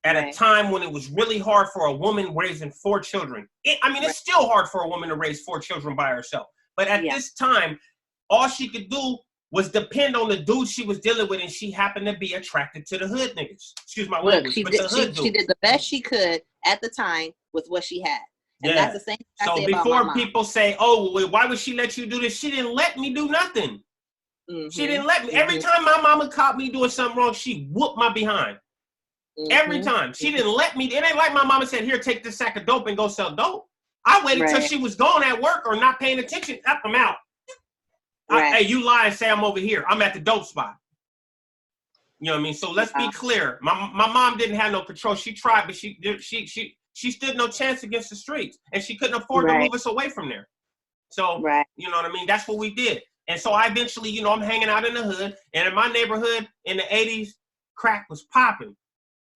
at a time when it was really hard for a woman raising 4 children. It's still hard for a woman to raise 4 children by herself. But at this time, all she could do was depend on the dude she was dealing with, and she happened to be attracted to the hood niggas. Excuse my language, she did the best she could at the time with what she had. And that's the same thing I say about my mom. People say, oh, well, why would she let you do this? She didn't let me do nothing. She didn't let me. Every time my mama caught me doing something wrong, she whooped my behind. Every time. She didn't let me. It ain't like my mama said, here, take this sack of dope and go sell dope. I waited till she was gone at work or not paying attention. Up, I'm out. Hey, you lie and say I'm over here. I'm at the dope spot. You know what I mean? So let's be clear. My mom didn't have no control. She tried, but she stood no chance against the streets. And she couldn't afford to move us away from there. So, you know what I mean? That's what we did. And so I eventually, you know, I'm hanging out in the hood. And in my neighborhood in the 80s, crack was popping.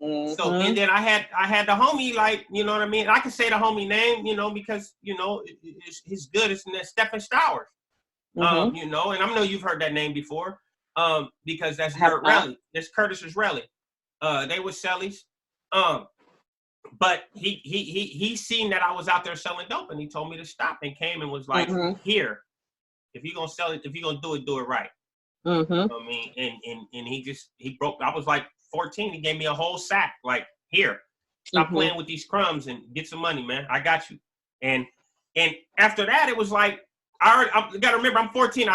So, and then I had the homie, like, you know what I mean? I can say the homie name, you know, because, you know, he's good. It's Stephen Stowers, you know, and I know you've heard that name before, because that's Raleigh. That's Curtis Raleigh. They were Sellies. But he seen that I was out there selling dope, and he told me to stop, and came and was like, here, if you're going to sell it, if you're going to do it right. You know what I mean? And he broke, I was like 14, he gave me a whole sack, like, here, stop playing with these crumbs and get some money, man. I got you. And after that, it was like, I gotta remember, I'm 14.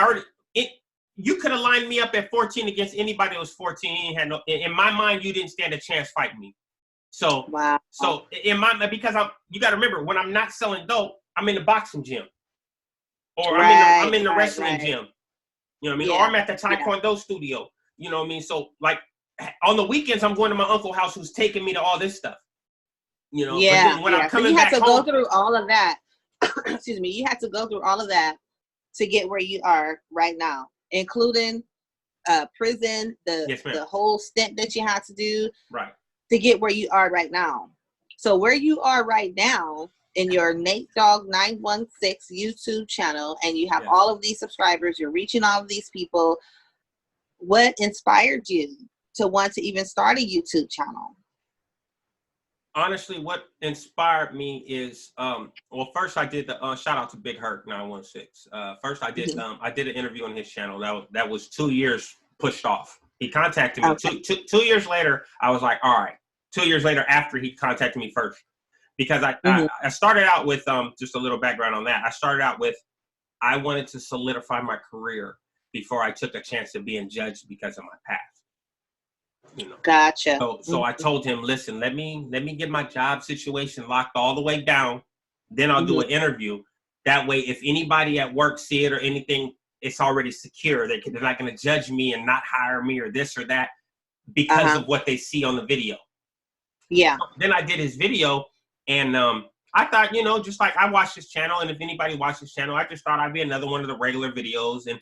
You could have lined me up at 14 against anybody that was 14. He had no, in my mind, you didn't stand a chance fighting me. So, so in my, because you gotta remember, when I'm not selling dope, I'm in the boxing gym, or I'm in the wrestling gym. You know what I mean? Or I'm at the taekwondo studio. You know what I mean? So, like, on the weekends, I'm going to my uncle's house, who's taking me to all this stuff. You know, when I'm coming back home, you had to go through all of that. Excuse me. You had to go through all of that to get where you are right now, including prison, Yes, ma'am. the whole stint that you had to do Right. to get where you are right now. So where you are right now in your NateDoggSac916 YouTube channel, and you have all of these subscribers, you're reaching all of these people. What inspired you to want to even start a YouTube channel? Honestly, what inspired me is, well, first I did the shout out to Big Hurt 916. First I did I did an interview on his channel that was 2 years pushed off. He contacted me 2 years later. I was like, all right. 2 years later, after he contacted me first, because I started out with just a little background on that. I started out with I wanted to solidify my career before I took a chance of being judged because of my past. You know. Gotcha. So I told him, listen, let me get my job situation locked all the way down. Then I'll do an interview. That way, if anybody at work see it or anything, it's already secure. They're not going to judge me and not hire me or this or that because of what they see on the video. Yeah. Then I did his video, and I thought, you know, just like I watched his channel, and if anybody watched his channel, I just thought I'd be another one of the regular videos. And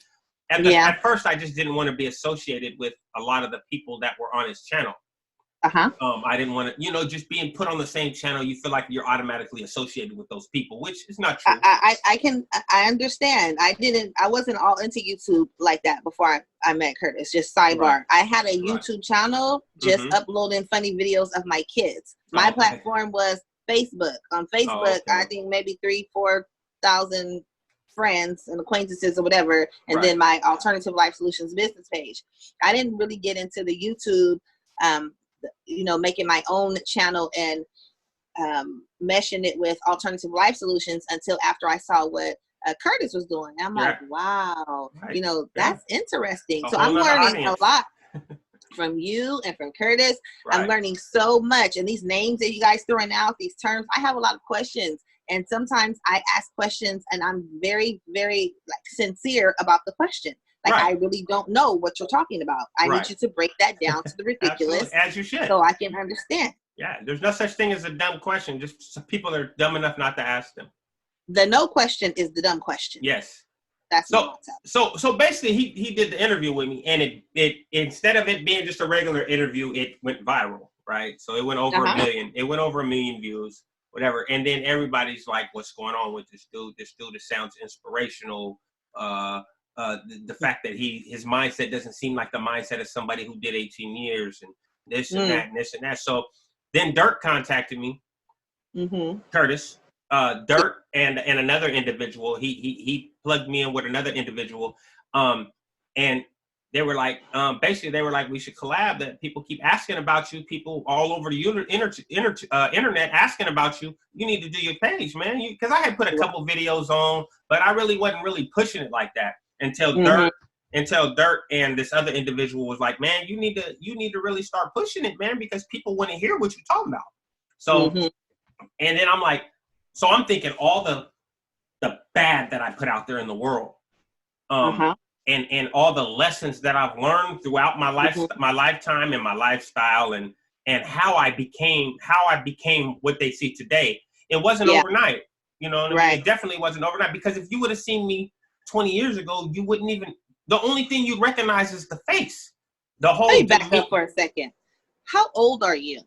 at first, I just didn't want to be associated with a lot of the people that were on his channel. I didn't want to, you know, just being put on the same channel, you feel like you're automatically associated with those people, which is not true. I understand. I wasn't all into YouTube like that before I met Curtis. Just sidebar. Right. I had a YouTube channel just uploading funny videos of my kids. My platform was Facebook. On Facebook, I think maybe 3,000-4,000 friends and acquaintances or whatever, and then my Alternative Life Solutions business page. I didn't really get into the YouTube, you know, making my own channel and meshing it with Alternative Life Solutions until after I saw what Curtis was doing. I'm like, wow, you know, that's interesting. So I'm learning a lot from you and from Curtis. I'm learning so much, and these names that you guys throwing out, these terms, I have a lot of questions. And sometimes I ask questions and I'm very, very like sincere about the question. Like I really don't know what you're talking about. I need you to break that down to the ridiculous. As you should. So I can understand. Yeah, there's no such thing as a dumb question. Just some people are dumb enough not to ask them. The no question is the dumb question. Yes. That's so basically he did the interview with me, and it instead of it being just a regular interview, it went viral, right? So it went over a million. It went over 1 million views. Whatever, and then everybody's like, "What's going on with this dude? This dude sounds inspirational. The fact that his mindset doesn't seem like the mindset of somebody who did 18 years and this and that and this and that." So then Dirt contacted me, Curtis, Dirt, and another individual. He plugged me in with another individual, and they were like, basically, they were like, we should collab. That people keep asking about you. People all over the internet asking about you. You need to do your page, man. Because I had put a couple videos on, but I really wasn't really pushing it like that until Dirt and this other individual was like, man, you need to really start pushing it, man, because people want to hear what you're talking about. So, and then I'm like, so I'm thinking all the bad that I put out there in the world. And all the lessons that I've learned throughout my life, my lifetime, and my lifestyle, and how I became what they see today. It wasn't overnight, you know. What I mean? It definitely wasn't overnight, because if you would have seen me 20 years ago, you wouldn't even. The only thing you'd recognize is the face. The whole. Let me back up for a second. How old are you?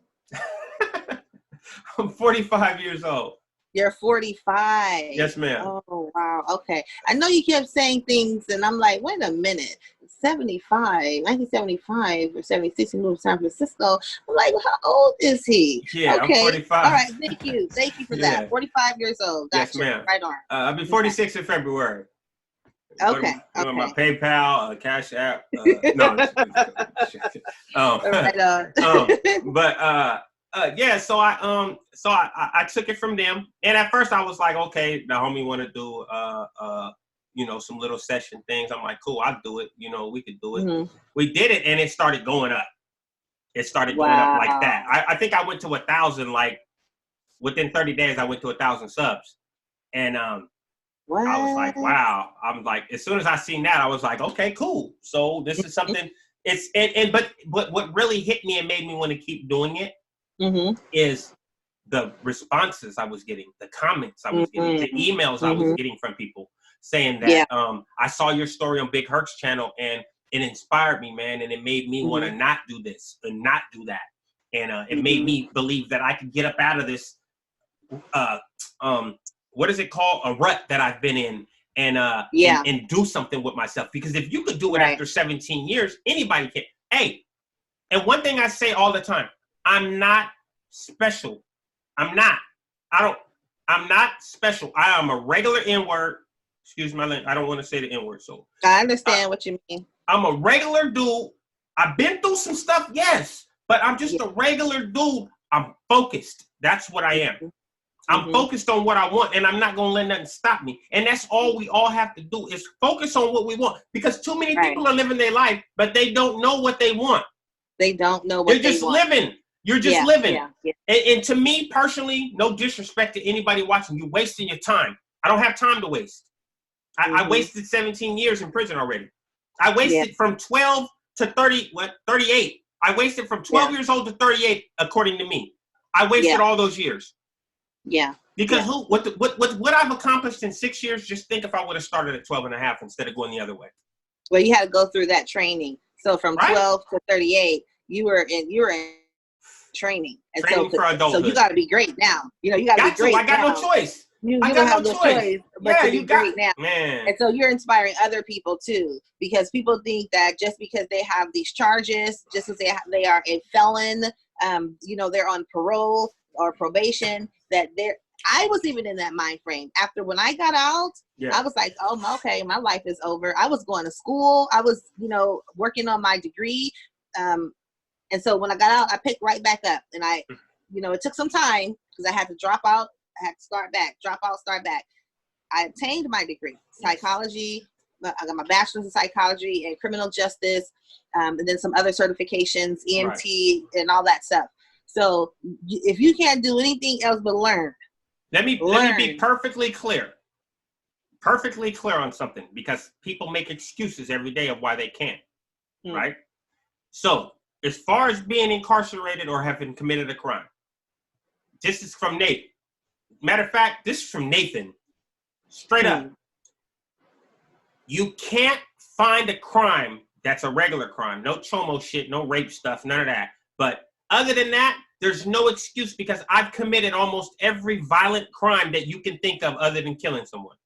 I'm 45 years old. You're 45. Yes, ma'am. Oh, wow. Okay. I know you kept saying things, and I'm like, wait a minute. 1975 or 76, he moved to San Francisco. I'm like, well, how old is he? Yeah, okay. I'm 45. All right. Thank you. Thank you for that. 45 years old. Gotcha. Yes, ma'am. Right on. I'll be 46 in February. Okay. My PayPal, Cashapp. Yeah, so I took it from them, and at first I was like, okay, the homie want to do you know, some little session things. I'm like, cool, I'll do it. You know, we could do it. We did it, and it started going up. It started going up like that. I think I went to 1,000 like within 30 days. I went to 1,000 subs, and I was like, wow. I'm like, as soon as I seen that, I was like, okay, cool. So this is something. But what really hit me and made me want to keep doing it. Is the responses I was getting, the comments I was getting, the emails I was getting from people saying that I saw your story on Big Herc's channel, and it inspired me, man, and it made me want to not do this and not do that, and it made me believe that I could get up out of this what is it called, a rut that I've been in, and and do something with myself. Because if you could do it after 17 years, anybody can. Hey, and one thing I say all the time, I'm not special. I'm not special. I am a regular N-word. Excuse my language. I don't want to say the N-word. So I understand what you mean. I'm a regular dude. I've been through some stuff, yes, but I'm just a regular dude. I'm focused. That's what I am. I'm focused on what I want, and I'm not going to let nothing stop me. And that's all we all have to do is focus on what we want, because too many people are living their life, but they don't know what they want. They don't know what They're just living. You're just living. Yeah. And to me personally, no disrespect to anybody watching, you're wasting your time. I don't have time to waste. I wasted 17 years in prison already. I wasted from 12 to 38. I wasted from 12 years old to 38, according to me. I wasted all those years. Yeah. Because what I've accomplished in 6 years, just think if I would have started at 12 and a half instead of going the other way. Well, you had to go through that training. So from 12 to 38, you were in training. And training for adulthood. So you got to be great now. You know, you got to be great. I got no choice. You don't have no choice but to be great now. Man. And so you're inspiring other people too, because people think that just because they have these charges, just as they are a felon, you know, they're on parole or probation, that I was even in that mind frame. After when I got out, I was like, oh, okay, my life is over. I was going to school. I was, you know, working on my degree. And so when I got out, I picked right back up. And I, you know, it took some time because I had to drop out. I had to start back, drop out, start back. I obtained my degree, psychology. I got my bachelor's in psychology and criminal justice, and then some other certifications, EMT, and all that stuff. So if you can't do anything else but learn. Let me be perfectly clear on something, because people make excuses every day of why they can't, right? So as far as being incarcerated or having committed a crime, this is from Nate. Matter of fact, this is from Nathan. Straight up. You can't find a crime that's a regular crime. No chomo shit, no rape stuff, none of that. But other than that, there's no excuse, because I've committed almost every violent crime that you can think of other than killing someone.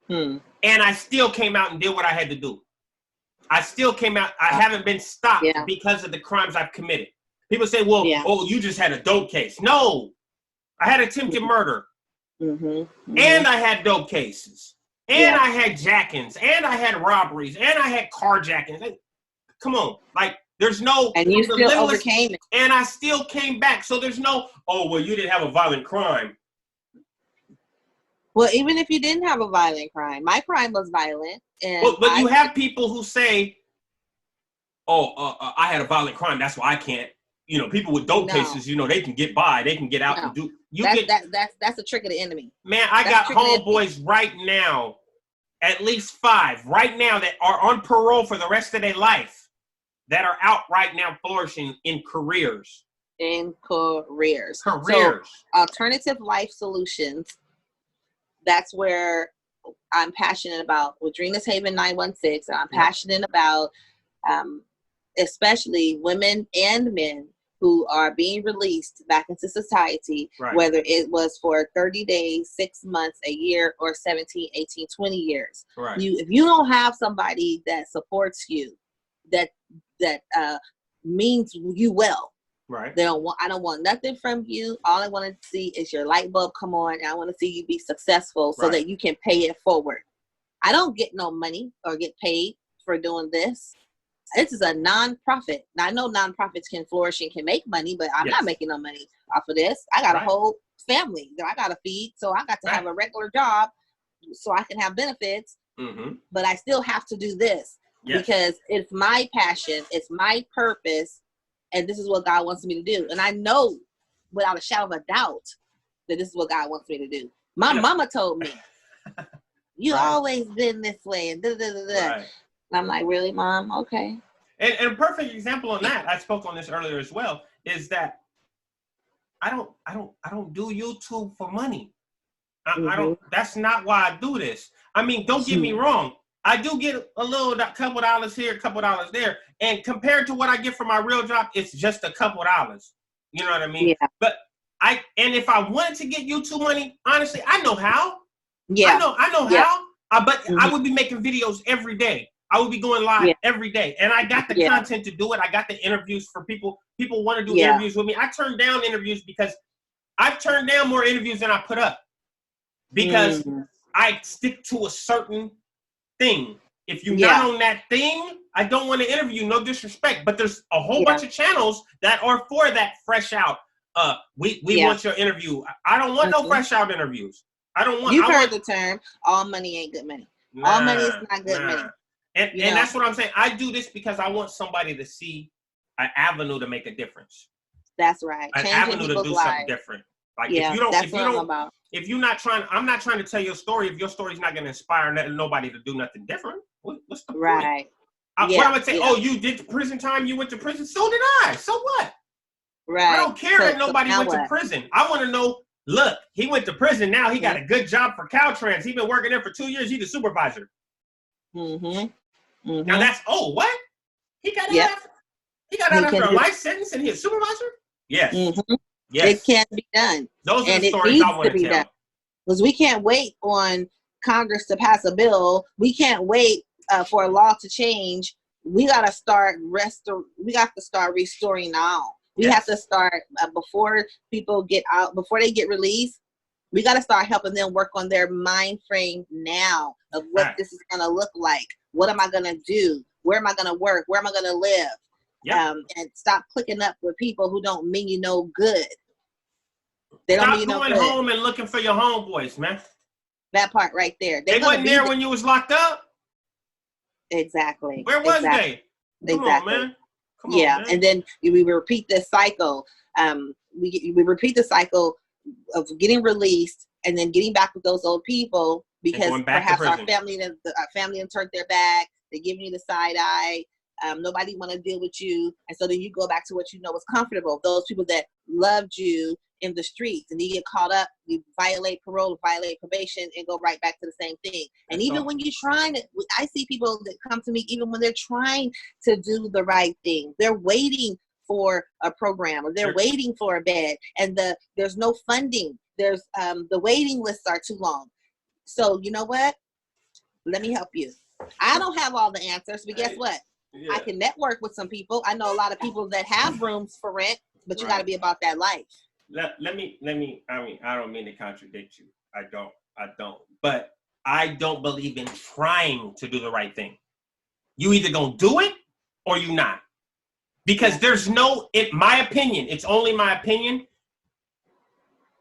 And I still came out and did what I had to do. I still came out. I haven't been stopped because of the crimes I've committed. People say, well, oh, you just had a dope case. No. I had attempted murder, and I had dope cases, and I had jackings, and I had robberies, and I had carjackings. Like, come on, like there's no. And you still overcame it. And I still came back. So there's no, oh, well, you didn't have a violent crime. Well, even if you didn't have a violent crime, my crime was violent. And but you have people who say, oh, I had a violent crime, that's why I can't. You know, people with dope cases, you know, they can get by, they can get out and do. That's a trick of the enemy. Man, I got homeboys right now, at least 5 right now that are on parole for the rest of their life, that are out right now flourishing in careers. So, alternative life solutions. That's where I'm passionate about with Dreanas Haven916. I'm passionate about, especially women and men who are being released back into society, whether it was for 30 days, 6 months, a year, or 17, 18, 20 years. If you don't have somebody that supports you, that means you well, I don't want nothing from you. All I want to see is your light bulb come on, and I want to see you be successful so that you can pay it forward. I don't get no money or get paid for doing this. This is a non-profit. Now, I know non-profits can flourish and can make money, but I'm not making no money off of this. I got a whole family that I got to feed, so I got to have a regular job so I can have benefits, but I still have to do this because it's my passion, it's my purpose, and this is what God wants me to do. And I know without a shadow of a doubt that this is what God wants me to do. My mama told me, you always been this way, and And I'm like, really, Mom? Okay. And a perfect example on that, I spoke on this earlier as well, is that I don't do YouTube for money. I don't. That's not why I do this. I mean, don't get me wrong. I do get a couple dollars here, a couple dollars there. And compared to what I get for my real job, it's just a couple dollars. You know what I mean? Yeah. But if I wanted to get YouTube money, honestly, I know how. Yeah. I know how. But I would be making videos every day. I would be going live every day. And I got the content to do it. I got the interviews for people. People want to do interviews with me. I turn down interviews because I've turned down more interviews than I put up. Because I stick to a certain thing. If you're not on that thing, I don't want to interview you. No disrespect. But there's a whole bunch of channels that are for that fresh out. We want your interview. I don't want no fresh out interviews. I don't want. You've heard the term, all money ain't good money. All money is not good money. And that's what I'm saying. I do this because I want somebody to see an avenue to make a difference. That's right. An avenue to do something different. Like if you're not trying, I'm not trying to tell your story. If your story's not going to inspire nobody to do nothing different, what's the point? Right. What I would say, oh, you did prison time, you went to prison. So did I. So what? Right. I don't care that nobody went to prison. I want to know, look, he went to prison. Now he got a good job for Caltrans. He's been working there for 2 years. He's the supervisor. Now that's, what? He got out after a life sentence and he's a supervisor? Yes. Yes. It can be done. Those are the stories I want to tell. Because we can't wait on Congress to pass a bill. We can't wait for a law to change. We got to start restoring now. We have to start before people get out, before they get released. We got to start helping them work on their mind frame now of what this is going to look like. What am I going to do? Where am I going to work? Where am I going to live? And stop clicking up with people who don't mean you no good. They don't mean you no good. Stop going home and looking for your homeboys, man. That part right there. They wasn't there when you was locked up. Exactly. Where was they? Come on, man. Come on, man. And then we repeat this cycle. We repeat the cycle of getting released and then getting back with those old people because perhaps our family have turned their back. They're giving you the side eye. Nobody want to deal with you. And so then you go back to what you know was comfortable. Those people that loved you in the streets, and you get caught up, you violate parole, violate probation, and go right back to the same thing. And even when you're trying to, I see people that come to me, even when they're trying to do the right thing, they're waiting for a program or they're waiting for a bed, and there's no funding. There's the waiting lists are too long. So you know what? Let me help you. I don't have all the answers, but guess what? I can network with some people. I know a lot of people that have rooms for rent, but you got to be about that life. Let me, I mean, I don't mean to contradict you. I don't. But I don't believe in trying to do the right thing. You either gonna do it or you not. Because there's no, in my opinion, it's only my opinion,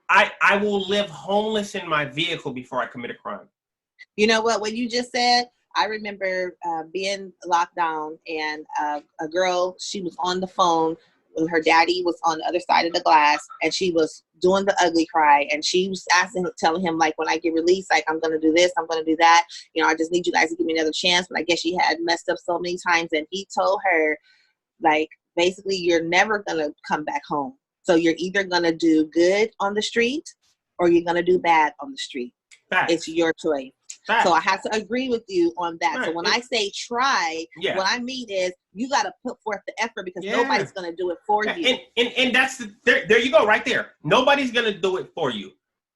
I will live homeless in my vehicle before I commit a crime. You know what you just said? I remember being locked down, and a girl, she was on the phone when her daddy was on the other side of the glass, and she was doing the ugly cry, and she was telling him, like, when I get released, like, I'm going to do this, I'm going to do that. You know, I just need you guys to give me another chance. But I guess she had messed up so many times, and he told her, like, basically, you're never going to come back home. So you're either going to do good on the street or you're going to do bad on the street. Facts. It's your choice. Facts. So I have to agree with you on that. Right. So when I say try, what I mean is you got to put forth the effort because nobody's going to do it for you. And that's there you go right there. Nobody's going to do it for you,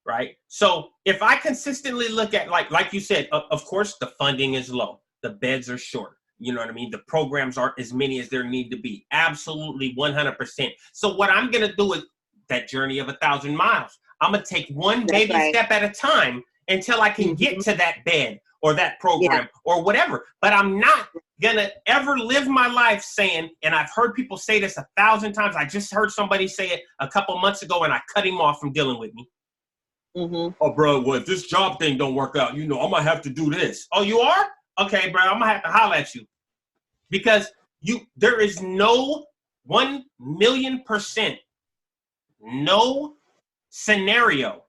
right? So if I consistently look at, like you said, of course, the funding is low. The beds are short. You know what I mean? The programs aren't as many as there need to be. Absolutely 100%. So what I'm going to do is that journey of 1,000 miles. I'm going to take one baby step at a time until I can get to that bed or that program or whatever. But I'm not going to ever live my life saying, and I've heard people say this 1,000 times. I just heard somebody say it a couple months ago and I cut him off from dealing with me. Oh, bro, well, if this job thing don't work out, you know, I'm going to have to do this. Oh, you are? Okay, bro, I'm going to have to holler at you. Because there is no 1,000,000% no scenario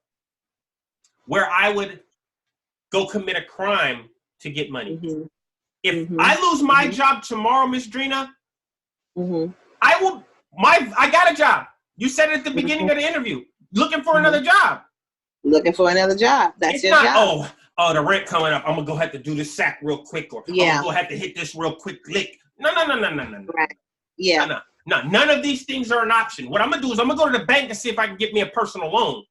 where I would go commit a crime to get money. If I lose my job tomorrow, Miss Dreana, I got a job. You said it at the beginning of the interview. Looking for another job. Looking for another job. That's your job. oh, the rent coming up. I'm gonna go have to do this sack real quick, or I'm gonna go have to hit this real quick lick. No. Right. Yeah. No. None of these things are an option. What I'm gonna do is I'm gonna go to the bank and see if I can get me a personal loan.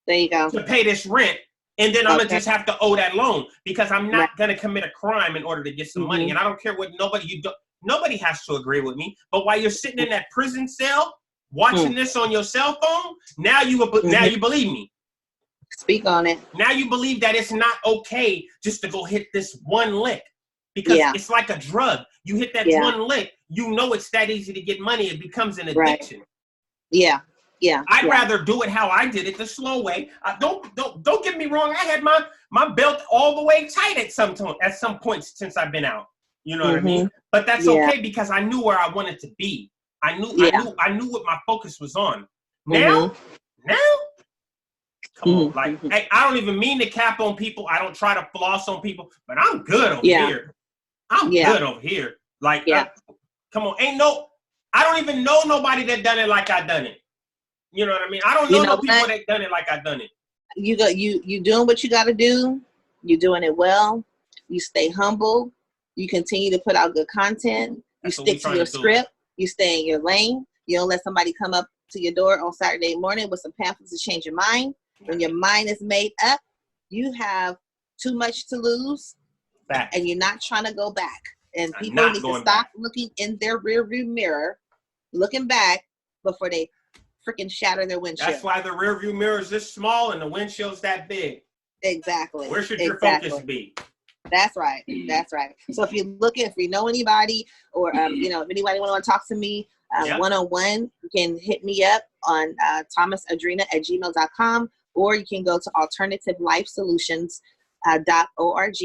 There you go. To pay this rent, and then I'm gonna just have to owe that loan because I'm not gonna commit a crime in order to get some money. And I don't care what nobody has to agree with me. But while you're sitting in that prison cell watching this on your cell phone, now you believe me. Speak on it. Now you believe that it's not okay just to go hit this one lick because it's like a drug. You hit that one lick, you know it's that easy to get money. It becomes an addiction. Right. Yeah. I'd rather do it how I did it, the slow way. Don't get me wrong. I had my belt all the way tight at some points since I've been out. You know what I mean? But that's okay because I knew where I wanted to be. I knew what my focus was on. Now, come on, like, hey, I don't even mean to cap on people. I don't try to floss on people, but I'm good over here. I'm good over here. Like, come on, I don't even know nobody that done it like I done it. You know what I mean? I don't know no people that done it like I done it. You doing what you got to do. You're doing it well. You stay humble. You continue to put out good content. You stick to your script. You stay in your lane. You don't let somebody come up to your door on Saturday morning with some pamphlets to change your mind. When your mind is made up, you have too much to lose, and you're not trying to go back. And people need to stop looking in their rearview mirror, looking back before they freaking shatter their windshield. That's why the rearview mirror is this small and the windshield's that big. Exactly. Where should your focus be? That's right. So if you know anybody, or if anybody want to talk to me one-on-one, you can hit me up on thomasadrena@gmail.com, or you can go to alternativelifesolutions.org.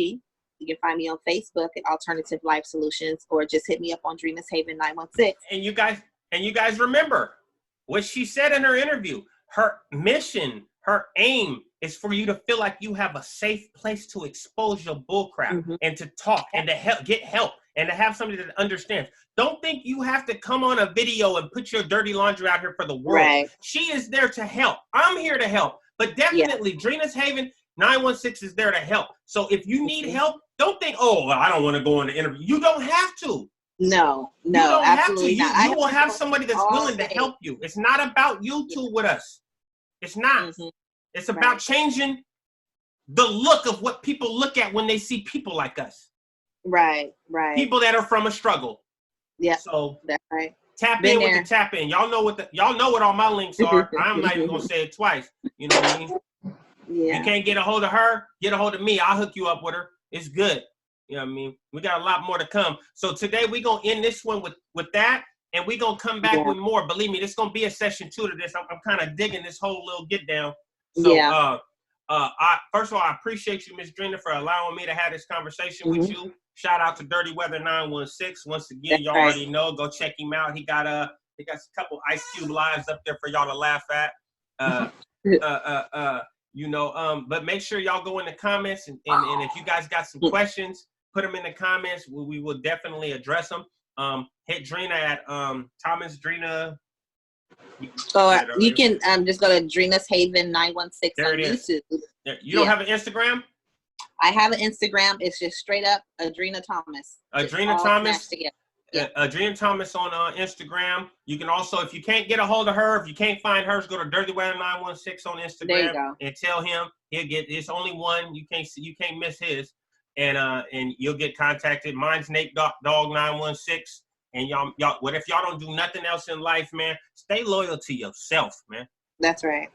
You can find me on Facebook at Alternative Life Solutions, or just hit me up on Dreanas Haven916. And you guys remember what she said in her interview. Her mission, her aim is for you to feel like you have a safe place to expose your bullcrap and to talk and to get help and to have somebody that understands. Don't think you have to come on a video and put your dirty laundry out here for the world. Right. She is there to help. I'm here to help. But definitely, Dreanas Haven916 is there to help. So if you need help, don't think, I don't want to go on the interview. You don't have to. No, absolutely not. You will have somebody that's willing to help you. It's not about you two with us. It's not. It's about changing the look of what people look at when they see people like us. Right. People that are from a struggle. Yeah. So that's right. Tap in with the tap in. Y'all know what all my links are. I'm not even gonna say it twice. You know what I mean? Yeah. You can't get a hold of her, get a hold of me. I'll hook you up with her. It's good. You know what I mean? We got a lot more to come. So today we're going to end this one with that, and we're going to come back with more. Believe me, this is going to be a session 2 to this. I'm kind of digging this whole little get down. So, first of all, I appreciate you, Miss Dreena, for allowing me to have this conversation with you. Shout out to Dirty Weather 916. Once again, y'all already know. Go check him out. He got a couple Ice Cube lives up there for y'all to laugh at. But make sure y'all go in the comments and if you guys got some questions, put them in the comments. We will definitely address them. Hit Dreena at Thomas Dreena. You can just go to Dreanas Haven916 on YouTube. You don't have an Instagram? I have an Instagram. It's just straight up Adrena Thomas. Adrena Thomas. Adrena Thomas on Instagram. You can also, if you can't get a hold of her, if you can't find hers, go to Dirty Weather 916 on Instagram and tell him he'll get. It's only one. You can't miss his, and you'll get contacted. Mine's NateDoggSac916. And y'all, what if y'all don't do nothing else in life, man? Stay loyal to yourself, man. That's right.